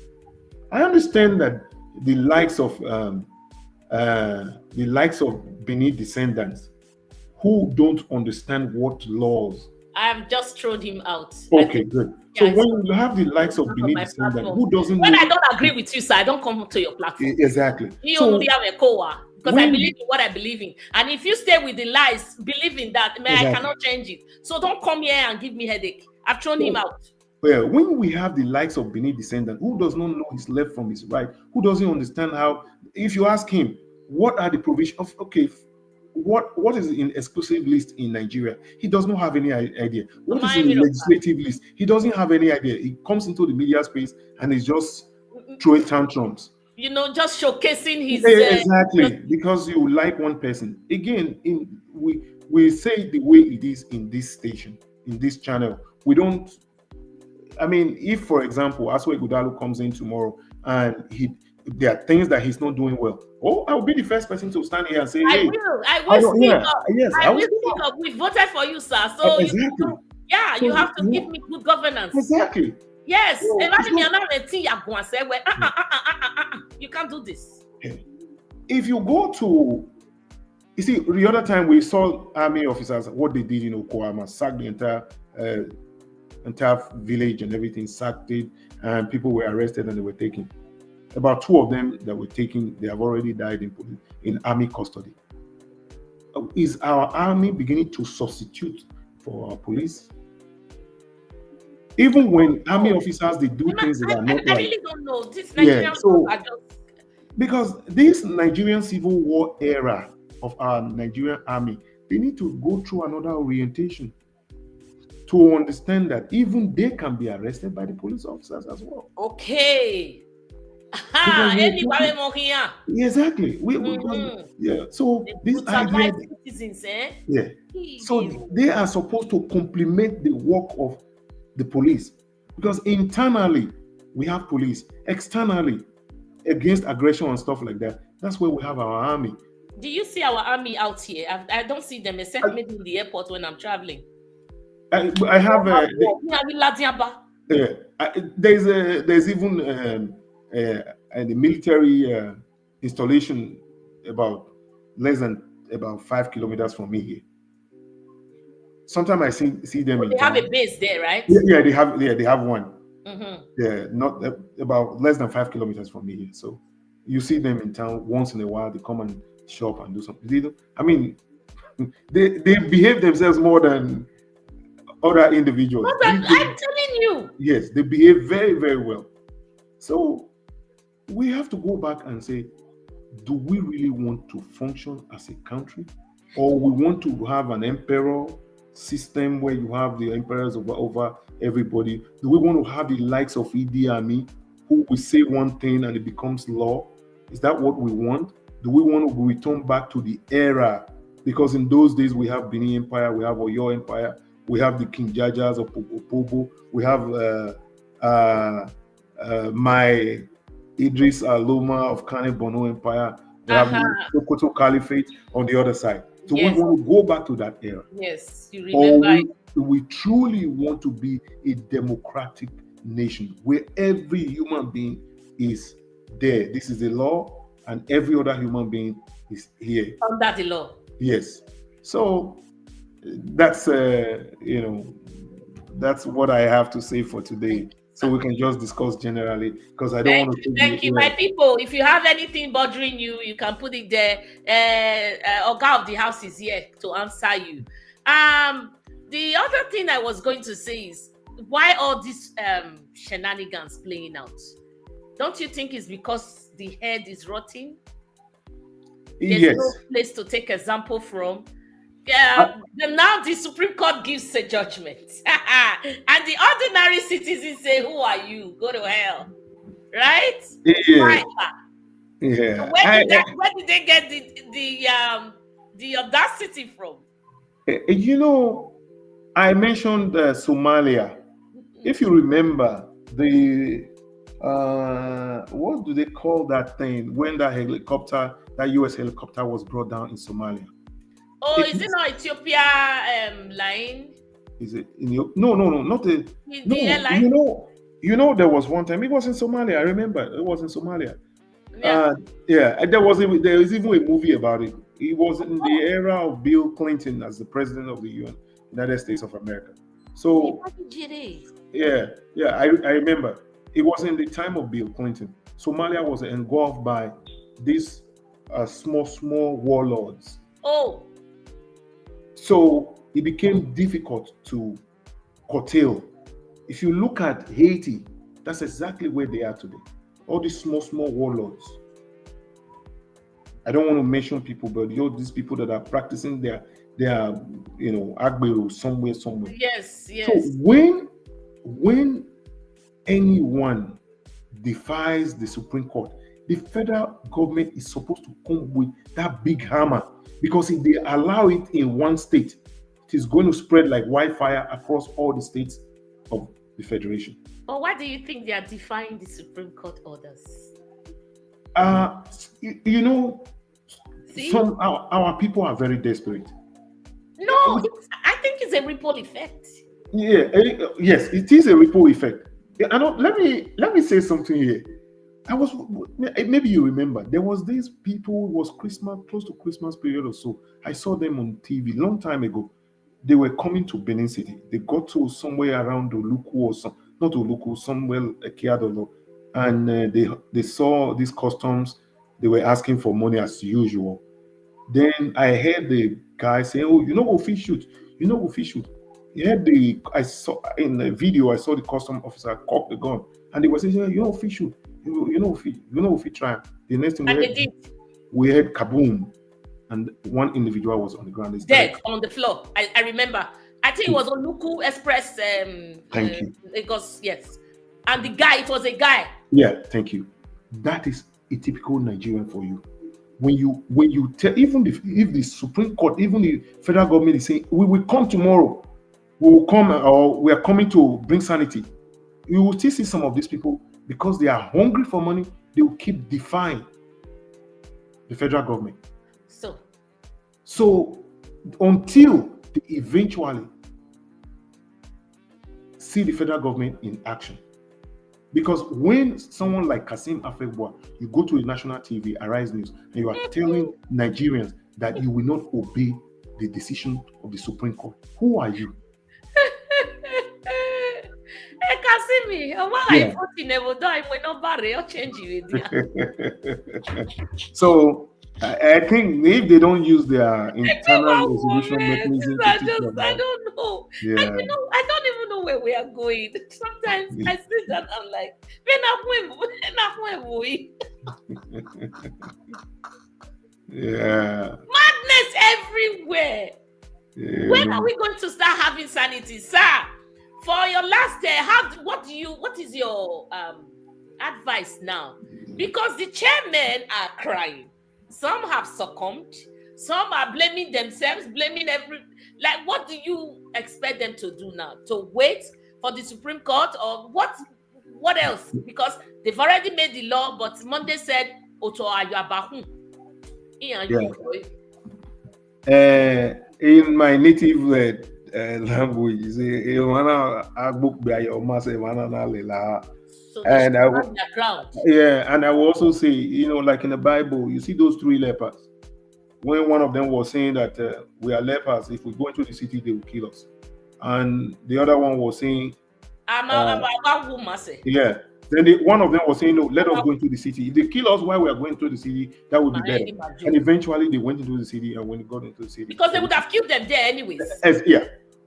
I understand that the likes of Benin descendants who don't understand what laws. I have just thrown him out. Okay, good. So when you have the likes of Benin descendants who doesn't when I don't agree with you, sir, I don't come to your platform. Exactly. So, because I believe in what I believe in. And if you stay with the lies, believing that, man, I cannot change it. So don't come here and give me headache. I've thrown him out. Well, when we have the likes of Benin descendant who does not know his left from his right, who doesn't understand how, if you ask him, what are the provisions of, okay, what is in exclusive list in Nigeria? He does not have any idea. What is in the legislative list? He doesn't have any idea. He comes into the media space and is just throwing tantrums. You know, just showcasing his exactly, because you like one person. Again, we say the way it is in this station, in this channel. We don't. I mean, if, for example, Aswe Gudalu comes in tomorrow and there are things that he's not doing well, I will be the first person to stand here and say, hey, I will speak up. Yes, I will speak up. We voted for you, sir. So exactly. You have to give me good governance. Exactly. Yes. You can't do this. If you go to, you see, the other time we saw army officers, what they did in Okoama, sacked the entire village and everything, sacked it, and people were arrested and they were taken. About 2 of them that were taken, they have already died in army custody. Is our army beginning to substitute for our police? Even when army officers, they do things that are not right. I really don't know. This Nigerian are just... Because this Nigerian civil war era of our Nigerian army, they need to go through another orientation to understand that even they can be arrested by the police officers as well. Okay. Exactly. So this idea, citizens, So they are supposed to complement the work of the police, because internally we have police, externally against aggression and stuff like that. That's where we have our army. Do you see our army out here? I don't see them except maybe in the airport when I'm traveling. I have there's even the military installation about less than about 5 kilometers from me here. Sometimes I see them. They have a base there, right? Yeah, they have one. Mm-hmm. Yeah, not about less than 5 kilometers from me here. So you see them in town once in a while. They come and shop and do something. I mean, they behave themselves more than other individuals. I'm telling you. Yes, they behave very, very well. So we have to go back and say, do we really want to function as a country, or we want to have an emperor system where you have the emperors over everybody? Do we want to have the likes of Idi Amin, who will say one thing and it becomes law? Is that what we want? Do we want to return back to the era? Because in those days we have Benin Empire, we have Oyo Empire, we have the King Jajas of Opobo, we have my Idris Aloma of Kane Bono Empire, we have the Sokoto Caliphate on the other side. So we want to go back to that era. Yes, you remember. Or we truly want to be a democratic nation where every human being is there. This is the law, and every other human being is here. Under the law. Yes. So that's that's what I have to say for today. So we can just discuss generally, because I don't want to. Thank you, my people. If you have anything bothering you, you can put it there. Oga of the house is here to answer you. The other thing I was going to say is, why all these shenanigans playing out? Don't you think it's because the head is rotting? There's no place to take example from. Now the Supreme Court gives a judgment, and the ordinary citizens say, "Who are you? Go to hell!" Right? Yeah. So where did they get the audacity from? I mentioned Somalia. If you remember, the what do they call that thing when that US helicopter was brought down in Somalia? Oh, is it not Ethiopia line? Is it in your no, not a no, the airline? There was one time it was in Somalia. I remember it was in Somalia. Yeah. There was even a movie about it. It was in the era of Bill Clinton as the president of the United States of America. So I remember it was in the time of Bill Clinton. Somalia was engulfed by these small warlords. Oh. So it became difficult to curtail. If you look at Haiti, that's exactly where they are today. All these small warlords. I don't want to mention people, but these people that are practicing their agbero somewhere. Yes. So when anyone defies the Supreme Court, the federal government is supposed to come with that big hammer, because if they allow it in one state, it is going to spread like wildfire across all the states of the federation. But why do you think they are defying the Supreme Court orders? Some our people are very desperate. No, I think it's a ripple effect. Yes, it is a ripple effect. Let me say something here. Maybe you remember, there was these people, it was Christmas, close to Christmas period or so. I saw them on TV long time ago. They were coming to Benin City. They got to somewhere around Oluku or not Oluku, somewhere Ekiadolo, and they saw these customs. They were asking for money as usual. Then I heard the guy say, "Oh, go fish shoot. Go fish shoot." I saw in the video. I saw the custom officer cock the gun, and they were saying, fish shoot. If try." The next thing we heard kaboom, and one individual was on the ground. Dead on the floor. I remember. I think it was Oluku Express. Thank you. Because yes, and it was a guy. Yeah, thank you. That is a typical Nigerian for you. When you tell, even if the Supreme Court, even the federal government is saying, we will come tomorrow, we will come, or we are coming to bring sanity, you will still see some of these people, because they are hungry for money, they will keep defying the federal government. So until they eventually see the federal government in action. Because when someone like Kasim Afegbua, you go to a national TV, Arise News, and you are telling Nigerians that you will not obey the decision of the Supreme Court, who are you? So I think if they don't use their internal resolution mechanism, I don't know. Yeah. I don't even know where we are going. Sometimes I sit and I'm like, yeah. Madness everywhere. Yeah. When are we going to start having sanity, sir? For your last day, what is your advice now? Because the chairmen are crying. Some have succumbed. Some are blaming themselves, blaming what do you expect them to do now? To wait for the Supreme Court, or what else? Because they've already made the law, but Monday said, Oto Ayabahu. In my native language, and I will also say, like in the Bible, you see those 3 lepers. When one of them was saying that we are lepers, if we go into the city, they will kill us. And the other one was saying, then one of them was saying, no, let us go into the city. If they kill us while we are going to the city, that would be better. And eventually they went into the city, and when they got into the city, because they would have killed them there anyways.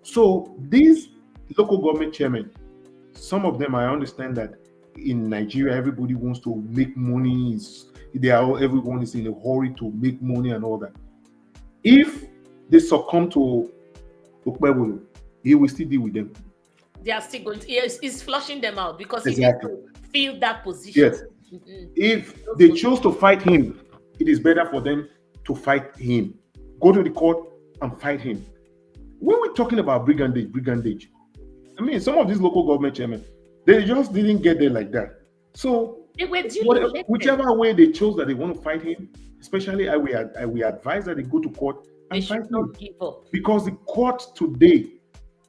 So these local government chairmen, some of them, I understand that in Nigeria, everybody wants to make money. Everyone is in a hurry to make money and all that. If they succumb to Okpebolo, he will still deal with them. They are still going to, he's flushing them out because he needs to fill that position. Yes. If they choose to fight him, it is better for them to fight him. Go to the court and fight him. When we're talking about brigandage, I mean, some of these local government chairmen, they just didn't get there like that. So whichever way they chose that they want to fight him, especially I will advise that they go to court They should not give up. Because the court today,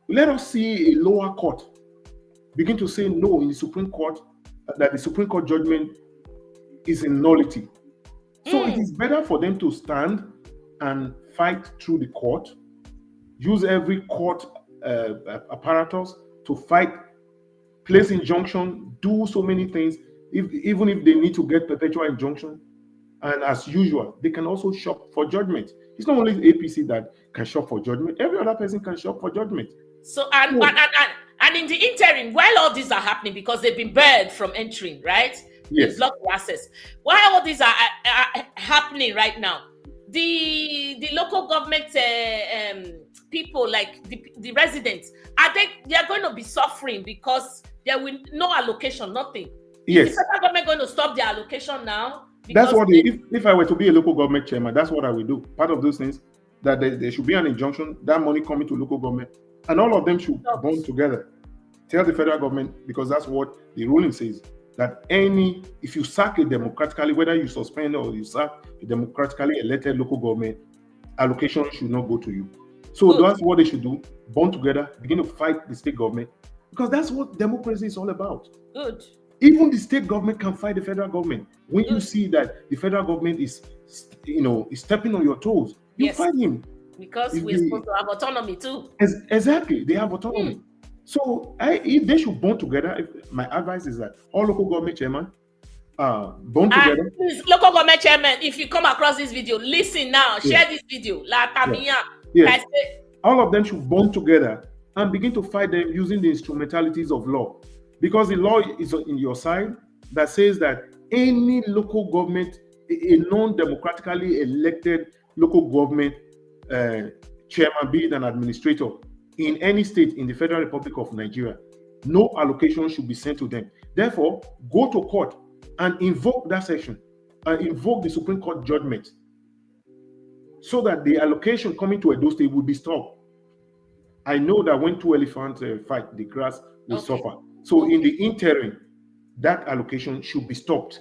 let us see a lower court begin to say no in the Supreme Court, that the Supreme Court judgment is in nullity. So it is better for them to stand and fight through the court, use every court apparatus to fight, place injunction, do so many things, even if they need to get perpetual injunction. And as usual, they can also shop for judgment. It's not only the APC that can shop for judgment. Every other person can shop for judgment. So, and in the interim, while all these are happening, because they've been barred from entering, right? Yes. They block the access. While all these are happening right now, the local government people, like the residents, they are going to be suffering because there will no allocation, nothing. Yes. Is the federal government going to stop the allocation now? That's what if I were to be a local government chairman, that's what I would do. Part of those things, that there should be an injunction, that money coming to local government, and all of them should bond together. Tell the federal government, because that's what the ruling says, that if you sack a democratically, whether you suspend or you sack a democratically elected local government, allocation should not go to you. So that's what they should do. Bond together, begin to fight the state government, because that's what democracy is all about. Good. Even the state government can fight the federal government. When you see that the federal government is stepping on your toes, you fight him. Because we're supposed to have autonomy too. Exactly, they have autonomy. So if they should bond together, my advice is that all local government chairmen bond together. Please, local government chairman, if you come across this video, listen now, share this video. Yes. All of them should bond together and begin to fight them using the instrumentalities of law. Because the law is on your side, that says that any local government, a non-democratically elected local government chairman, be it an administrator in any state in the Federal Republic of Nigeria, no allocation should be sent to them. Therefore, go to court and invoke that section, and invoke the Supreme Court judgment, so that the allocation coming to Edo State will be stopped. I know that when two elephants fight, the grass will suffer. So in the interim, that allocation should be stopped.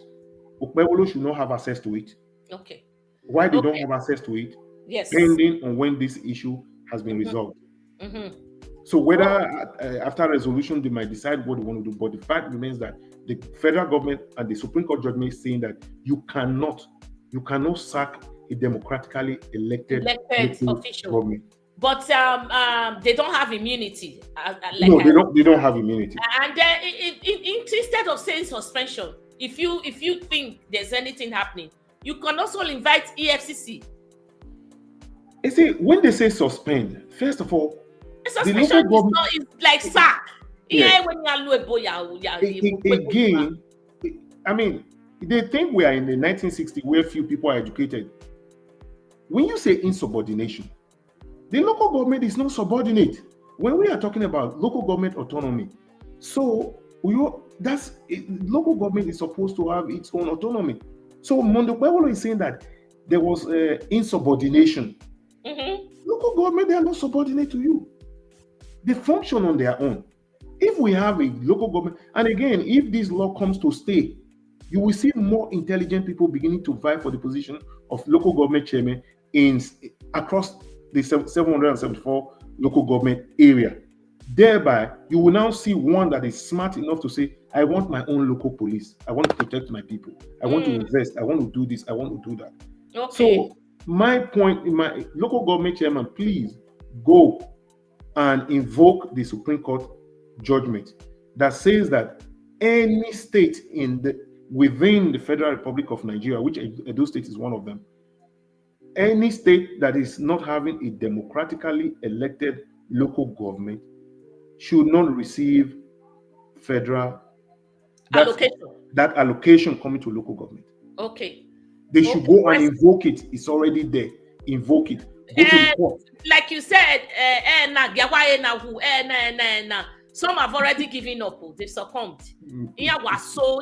Okpebolo should not have access to it. Okay. Why they don't have access to it? Yes. Pending on when this issue has been resolved. So whether after resolution they might decide what they want to do, but the fact remains that the federal government and the Supreme Court judgment is saying that you cannot sack a democratically elected official government. But they don't have immunity. They don't have immunity. And instead of saying suspension, if you think there's anything happening, you can also invite EFCC. You see, when they say suspend, first of all, suspension is like sack. Again, I mean, they think we are in the 1960s where few people are educated. When you say insubordination, the local government is not subordinate. When we are talking about local government autonomy, so local government is supposed to have its own autonomy. So Mondo Pueblo is saying that there was insubordination. Local government, they are not subordinate to you. They function on their own. If we have a local government, and again, if this law comes to stay, you will see more intelligent people beginning to vie for the position of local government chairman across the 774 local government area. Thereby, you will now see one that is smart enough to say, I want my own local police. I want to protect my people. I want to invest. I want to do this. I want to do that. Okay. So my point, my local government chairman, please go and invoke the Supreme Court judgment that says that any state within the Federal Republic of Nigeria, which Edo State is one of them, any state that is not having a democratically elected local government should not receive federal that allocation coming to local government. Okay. They should go and invoke it. It's already there. Invoke it. Go to the court. Like you said, some have already given up. They've succumbed. So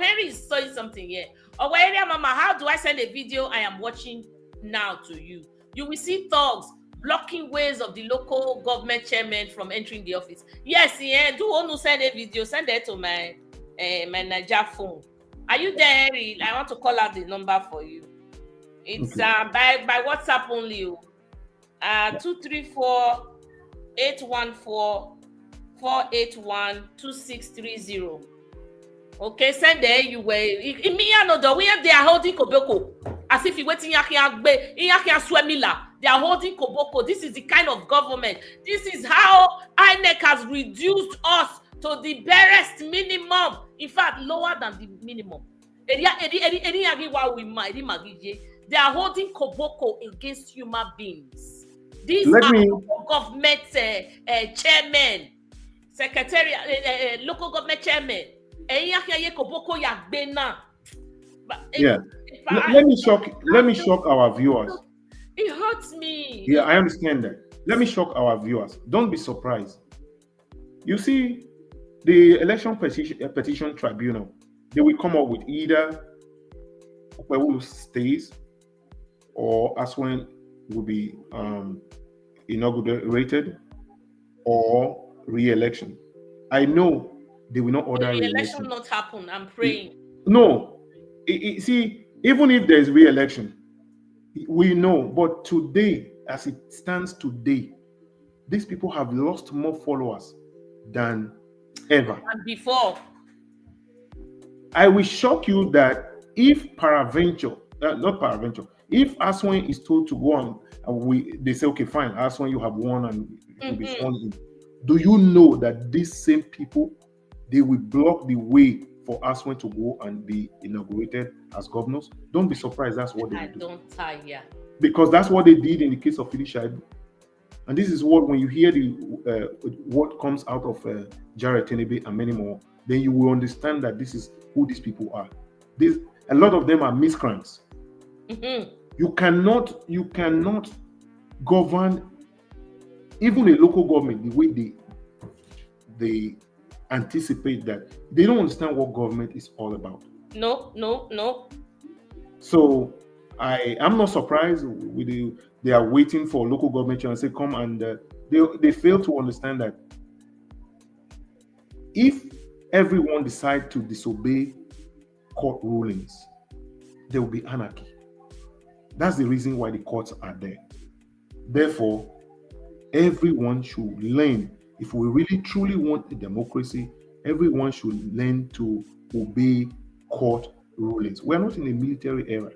Henry is saying something here. Mama, how do I send a video I am watching now to you? You will see thugs blocking ways of the local government chairman from entering the office. Yes, do want to send a video, send it to my Niger phone. Are you there, Henry? I want to call out the number for you. It's by WhatsApp only. 234-814-481-2630. Okay, send there you were. Me no the way they are holding Koboko as if you waiting Swemila. They are holding Koboko. This is the kind of government. This is how INEC has reduced us to the barest minimum. In fact, lower than the minimum. They are holding Koboko against human beings. These are local government chairmen, secretariat, local government chairmen. Yeah. Let me shock our viewers. It hurts me. Yeah, I understand that. Let me shock our viewers. Don't be surprised. You see, the election petition tribunal, they will come up with either Okwewu stays or Aswen will be inaugurated or re-election. I know they will not order re-election not happen. I'm praying. No. See, even if there's re-election, we know, but today, as it stands today, these people have lost more followers than ever. And before. I will shock you that if if Aswan is told to go on, they say, okay, fine, Aswan, you have won and will be sworn in. Do you know that these same people, they will block the way for Aswan to go and be inaugurated as governors? Don't be surprised. That's what they do. Don't tire. Because that's what they did in the case of Felicia. And this is what, when you hear what comes out of Jared Tenebe and many more, then you will understand that this is who these people are. A lot of them are miscreants. You cannot govern even a local government the way they anticipate that. They don't understand what government is all about. No. So I'm not surprised they are waiting for local government to say come, and they fail to understand that if everyone decides to disobey court rulings, there will be anarchy. That's the reason why the courts are there. Therefore, everyone should learn. If we really truly want a democracy, everyone should learn to obey court rulings. We're not in a military era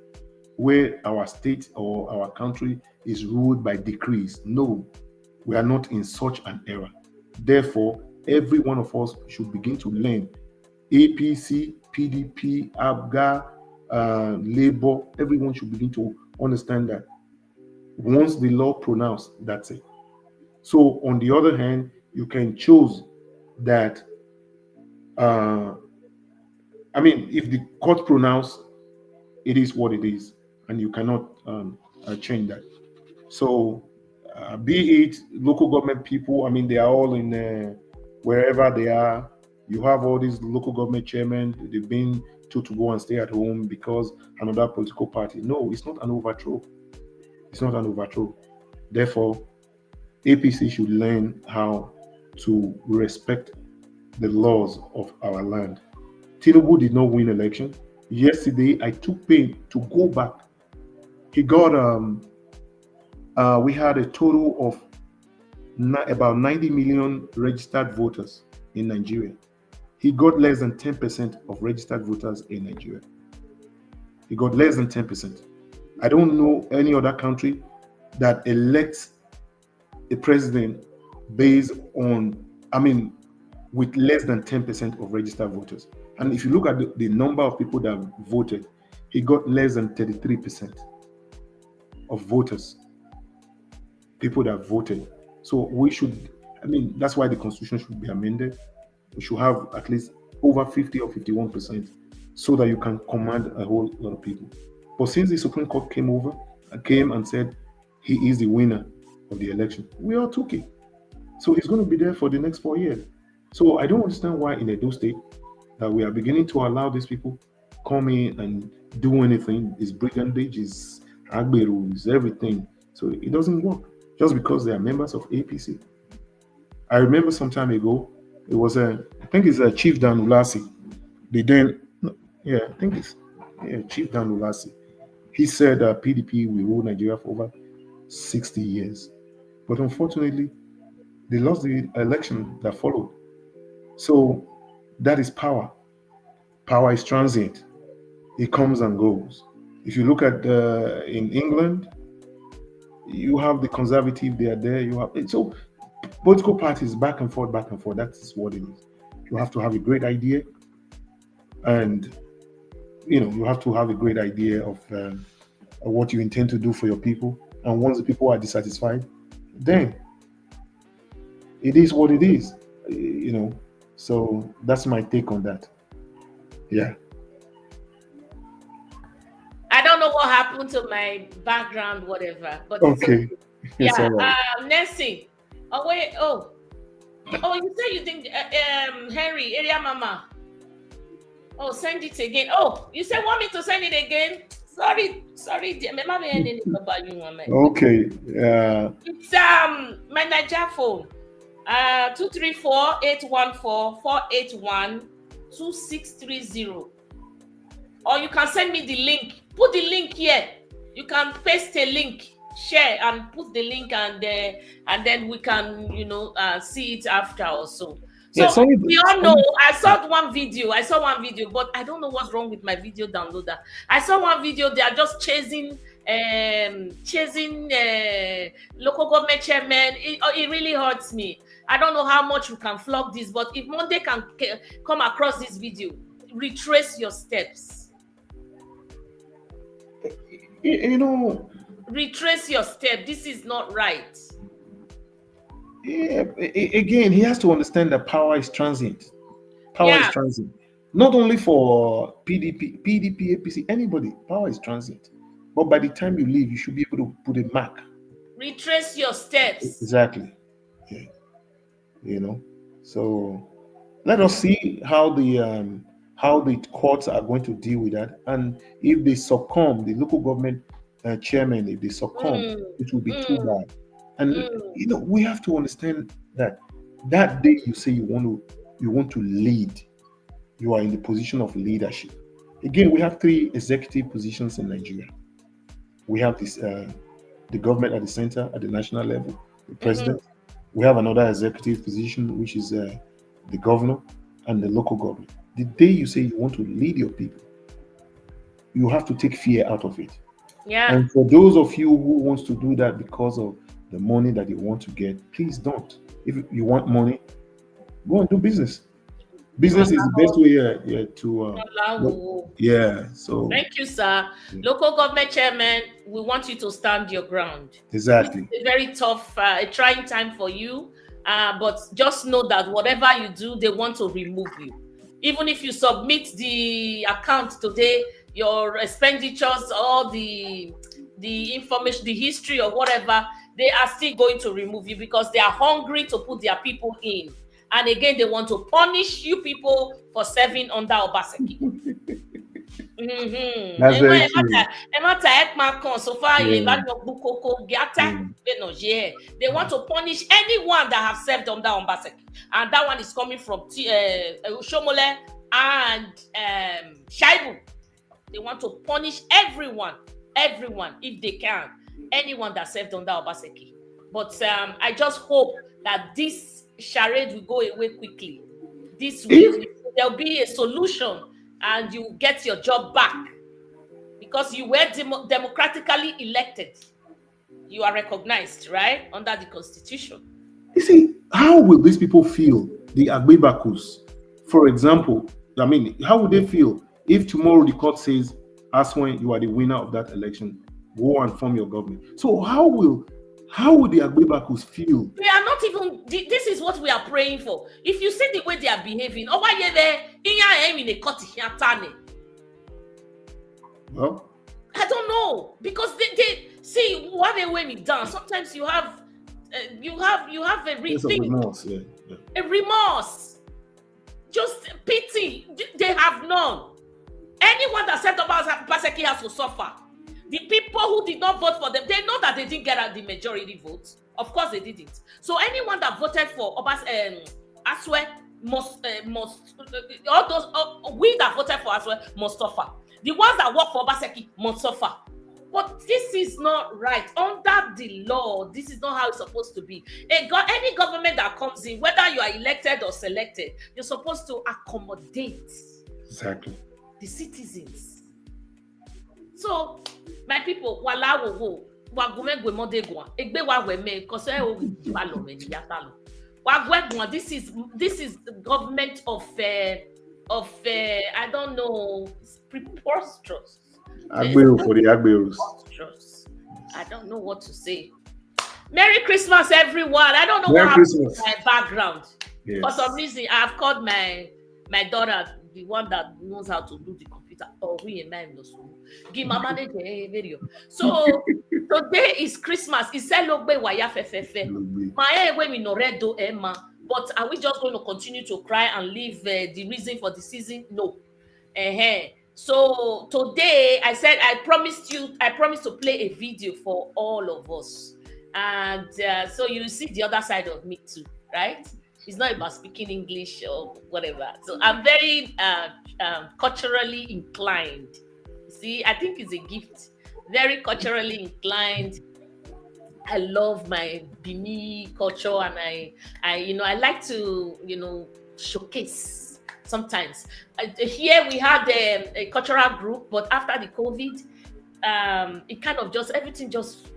where our state or our country is ruled by decrees. No, we are not in such an era. Therefore, every one of us should begin to learn. APC, PDP, ABGA, Labour, everyone should begin to understand that once the law pronounced, that's it. So on the other hand, you can choose that, if the court pronounced, it is what it is, and you cannot change that. So be it local government people, they are all in wherever they are. You have all these local government chairmen, they've been told to go and stay at home because another political party. No, it's not an overthrow. It's not an overthrow. Therefore, APC should learn how to respect the laws of our land. Tinubu did not win election. Yesterday, I took pain to go back. He got, we had a total of about 90 million registered voters in Nigeria. He got less than 10% of registered voters in Nigeria. He got less than 10%. I don't know any other country that elects a president based on, with less than 10% of registered voters. And if you look at the number of people that voted, he got less than 33% of voters, people that voted. So we should, that's why the constitution should be amended. We should have at least over 50 or 51% so that you can command a whole lot of people. But since the Supreme Court came and said he is the winner of the election, we all took it. So he's going to be there for the next 4 years. So I don't understand why in Edo State that we are beginning to allow these people come in and do anything. It's brigandage, it's agberu, it's everything. So it doesn't work just because they are members of APC. I remember some time ago, it was I think it's Chief Dan Ulasi. Chief Dan Ulasi. He said PDP will rule Nigeria for over 60 years. But unfortunately, they lost the election that followed. So that is power. Power is transient. It comes and goes. If you look at in England, you have the conservative, they are there. You have so political parties back and forth, back and forth. That is what it is. You have to have a great idea, and you have to have a great idea of what you intend to do for your people. And once the people are dissatisfied, then it is what it is. So that's my take on that. Yeah. I don't know what happened to my background, whatever. But okay. Yeah. Right. Nancy. Oh wait. Oh, you say you think Henry, area mama. Oh, send it again. Oh, you say want me to send it again? Sorry. Okay. It's my Niger phone. 234-814-481-2630. Or you can send me the link. Put the link here. You can paste a link, share, and put the link, and then we can see it after also. So we all know. I saw one video, but I don't know what's wrong with my video downloader. I saw one video. They are just chasing local government chairmen. It really hurts me. I don't know how much we can flog this, but if Monday can come across this video, retrace your steps. Retrace your step. This is not right. Yeah, again, he has to understand that power is transient. Power is transient. Not only for PDP, APC, anybody. Power is transient. But by the time you leave, you should be able to put a mark. Retrace your steps. Exactly. Yeah. So let us see how the courts are going to deal with that, and if they succumb, the local government chairman, if they succumb, it will be too bad. And we have to understand that day you say you want to lead, you are in the position of leadership. Again, we have 3 executive positions in Nigeria. We have this the government at the center, at the national level, the president. We have another executive position, which is the governor and the local government. The day you say you want to lead your people, you have to take fear out of it. Yeah. And for those of you who wants to do that because of the money that you want to get, please don't. If you want money, go and do business. Business is the best way to. So thank you, sir. Local government chairman, we want you to stand your ground. Exactly. It's a very tough, trying time for you. But just know that whatever you do, they want to remove you. Even if you submit the account today, your expenditures, all the information, the history or whatever, they are still going to remove you because they are hungry to put their people in. And again, they want to punish you people for serving under Obaseki. That's very true. They want to punish anyone that have served under Obaseki. And that one is coming from Shomole and Shaibu. They want to punish everyone, if they can. Anyone that served under Obaseki. But I just hope that this charade will go away quickly. There'll be a solution and you get your job back because you were democratically elected. You are recognized, right, under the constitution. You see, how will these people feel, the Agbebakus, for example? I mean, how would they feel if tomorrow the court says, as when you are the winner of that election, go and form your government? So how will the Agbebakus feel? We are not even. This is what we are praying for. If you see the way they are behaving, well, I don't know, because they see what they weigh me down. Sometimes you have a remorse, a remorse, just pity. They have none. Anyone that said about Obaseki has to suffer. The people who did not vote for them, they know that they didn't get the majority votes. Of course, they didn't. So anyone that voted for Aswe must all those we that voted for Aswe must suffer. The ones that work for Obaseki must suffer. But this is not right. Under the law, this is not how it's supposed to be. Any government that comes in, whether you are elected or selected, you're supposed to accommodate the citizens. So, my people, this is the government of I don't know, preposterous. Preposterous. I don't know what to say. Merry Christmas, everyone. I don't know what happened to my background. Yes. For some reason, I've called my daughter, the one that knows how to do the computer. Give my manager a video. So today is Christmas. It's but are we just going to continue to cry and leave the reason for the season? No. So today I said I promised to play a video for all of us, and so you see the other side of me too, right? It's not about speaking English or whatever. So I'm very culturally inclined. See, I think it's a gift. Very culturally inclined. I love my Bini culture, and I like to showcase sometimes. Here we had a cultural group, but after the COVID, it kind of everything just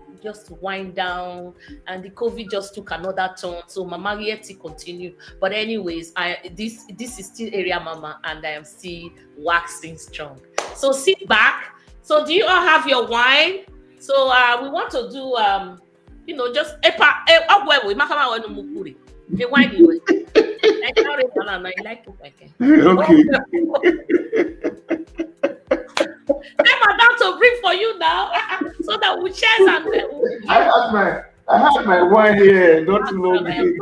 wind down, and the COVID just took another turn. So Mama Yeti continue. But anyways, this is still area Mama, and I am still waxing strong. So sit back. So do you all have your wine? So we want to do just the wine. I like it. Okay. I'm about to bring for you now, so that we share and I have my wine here. Don't you know me?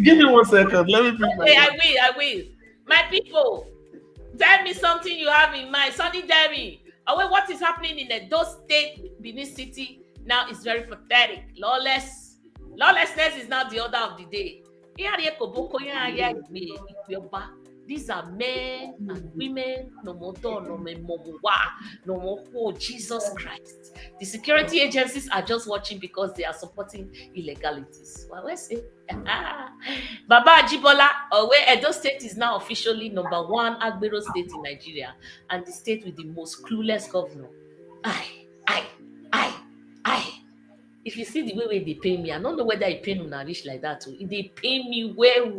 Give me 1 second. Let me bring my wine. I will. My people, tell me something you have in mind. Sonny, tell me. What is happening in Edo State, Benin City now is very pathetic. Lawlessness is now the order of the day. These are men and women, no more Jesus Christ. The security agencies are just watching because they are supporting illegalities. Well, let's say, Baba Ajibola, where Edo State is now officially #1 Agbero state in Nigeria, and the state with the most clueless governor. If you see the way they pay me, I don't know whether I pay me rich like that too. They pay me well.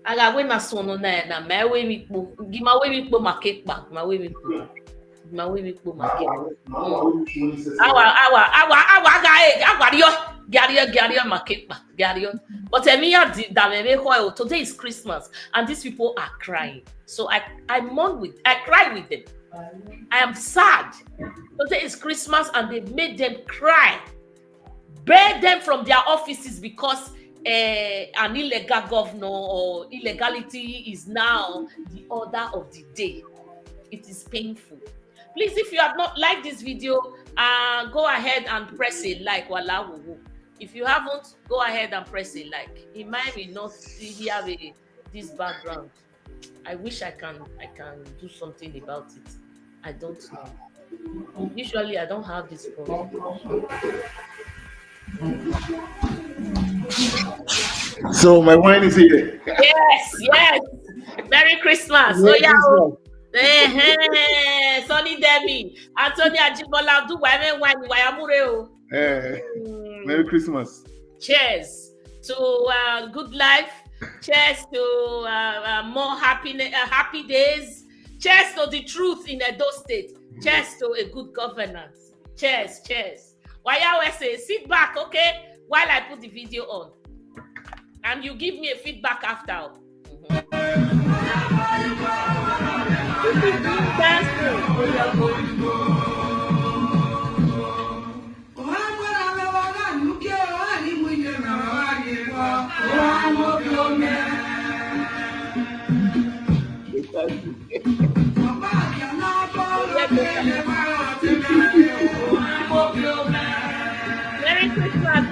I got when I saw no na my way me give my way me my cake back, my way me my cake. Our my cake back, But today is Christmas and these people are crying. So I cry with them. I am sad. Today is Christmas and they made them cry. Bear them from their offices because an illegal governor or illegality is now the order of the day. It is painful. Please, if you have not liked this video, go ahead and press a like. If you haven't, go ahead and press a like. It might be not really have this background. I wish I can do something about it. I don't know. Usually I don't have this problem. So my wine is here. Yes. Merry Christmas. Sonny Demi, Anthony Ajibola, do wine. Merry Christmas. Cheers to good life. Cheers to more happy days. Cheers to the truth in Edo State. Cheers to a good governance. Cheers. Why I always say, sit back, okay, while I put the video on. And you give me a feedback after. Merry Christmas.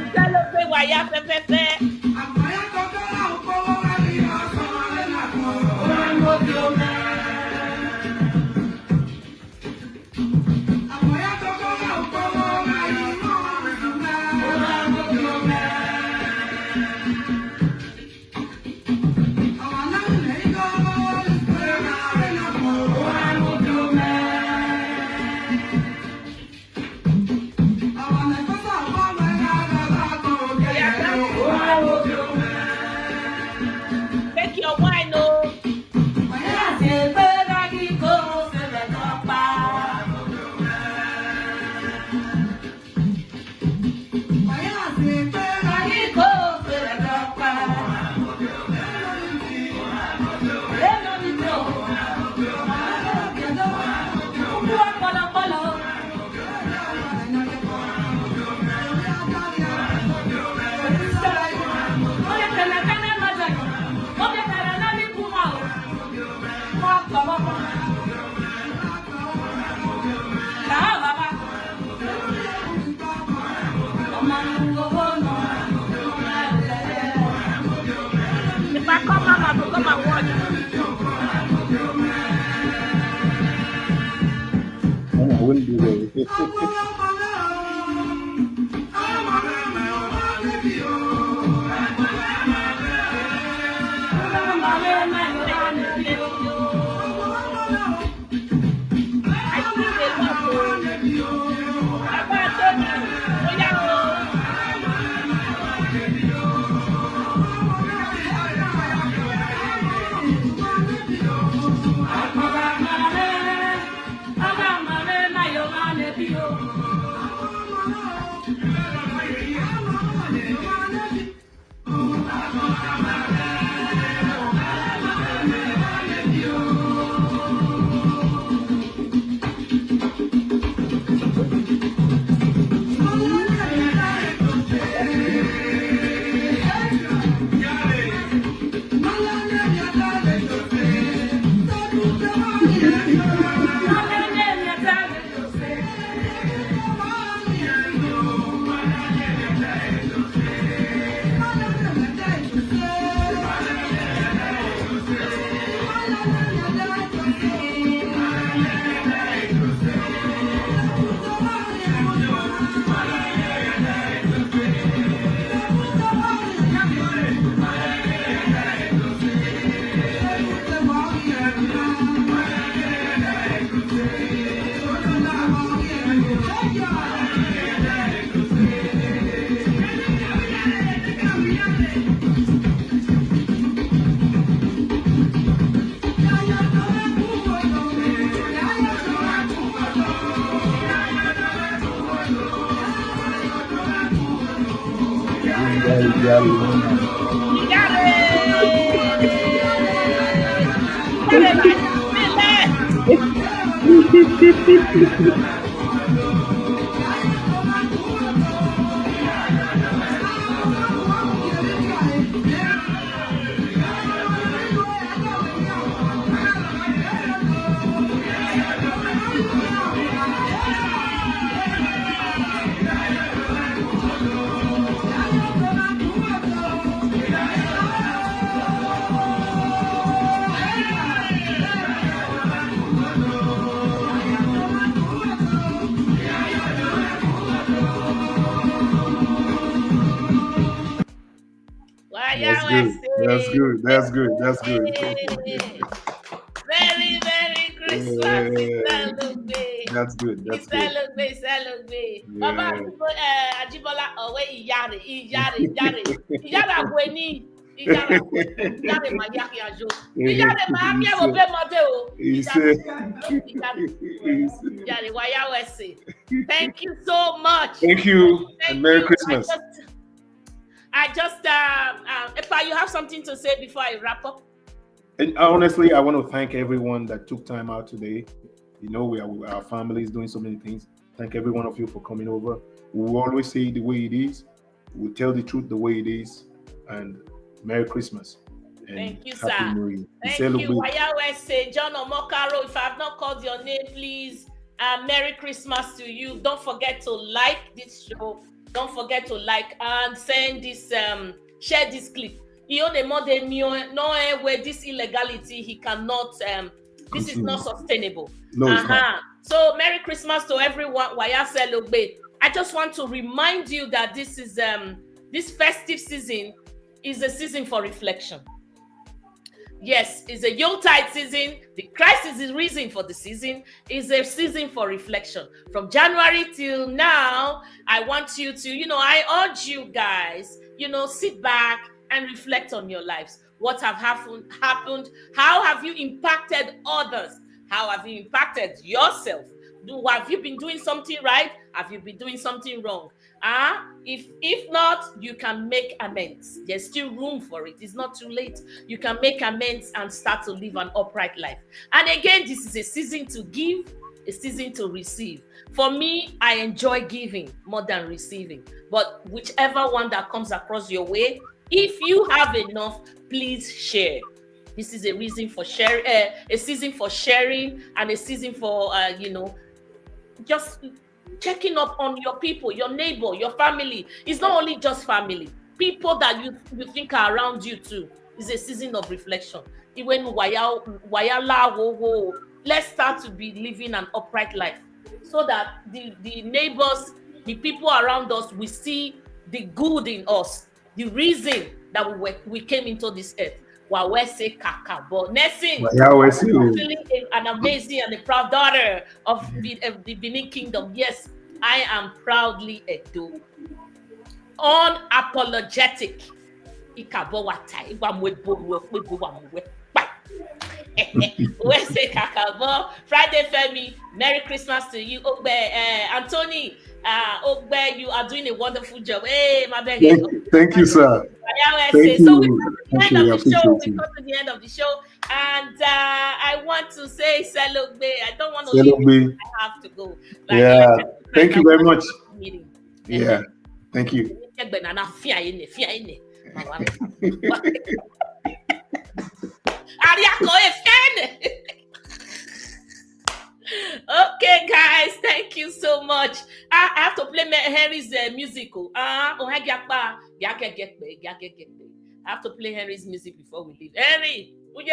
I wouldn't do that. That's good. Very, very Christmas. That's good. Baba Ajibola away Iyare Gweni. Iyare Mayaki Ajo. Iyare Mayaki Obe Modeo. Iyare Wayawese. Thank you so much. Thank you. And Merry Christmas. I just Epa, you have something to say before I wrap up? And honestly, I want to thank everyone that took time out today. You know, our family is doing so many things. Thank every one of you for coming over. We will always say the way it is. We'll tell the truth the way it is. And Merry Christmas. And thank you, Happy sir. New Year. Thank you. Wayawese, John Omokaro. If I have not called your name, please. Merry Christmas to you. Don't forget to like this show. Don't forget to like and send this, share this clip. Where this illegality, he cannot, this is not sustainable. No, it's not. So Merry Christmas to everyone. I just want to remind you that this is this festive season is a season for reflection. Yes, it's a Yuletide season. The Christ is the reason for the season. It's a season for reflection. From January till now, I want you to, I urge you guys, sit back and reflect on your lives. What have happened? How have you impacted others? How have you impacted yourself? Have you been doing something right? Have you been doing something wrong? If not, you can make amends. There's still room for it. It's not too late. You can make amends and start to live an upright life. And again, this is a season to give, a season to receive. For me, I enjoy giving more than receiving. But whichever one that comes across your way, if you have enough, please share. This is a reason for sharing, a season for sharing, and a season for just checking up on your people, your neighbor, your family. It's not only just family. People that you think are around you too. It's a season of reflection. Let's start to be living an upright life so that the neighbors, the people around us, will see the good in us, the reason that we came into this earth. But Nessin, feeling an amazing and a proud daughter of the Benin Kingdom. Yes, I am proudly Edo. Unapologetic. Friday Femi, Merry Christmas to you. Anthony, you are doing a wonderful job. Hey, my baby. Thank you, sir. Thank you. So we come to the end of the show. And I want to say Selogbe. I don't want to leave. I have to go. Thank you very much. Yeah. Thank you. Okay, guys, thank you so much. I have to play Henry's musical. I have to play Henry's music before we leave. Henry, you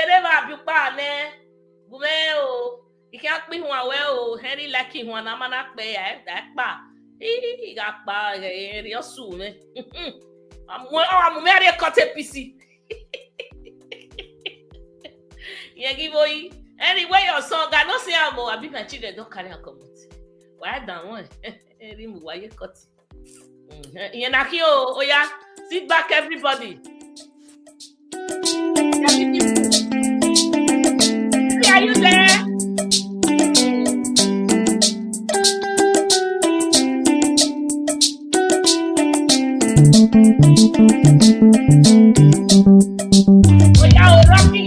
can't be one. Henry like him one. I'm not pay that pa. He got pa. You're soon. I'm very cut APC. Yeah, give away. Anyway, your song, I don't say I'm more. I be my children don't carry a comment. Why don't one? Why you cut? Oh yeah, sit back, everybody. Are you there? Oh yeah, Rocky.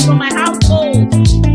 From my household.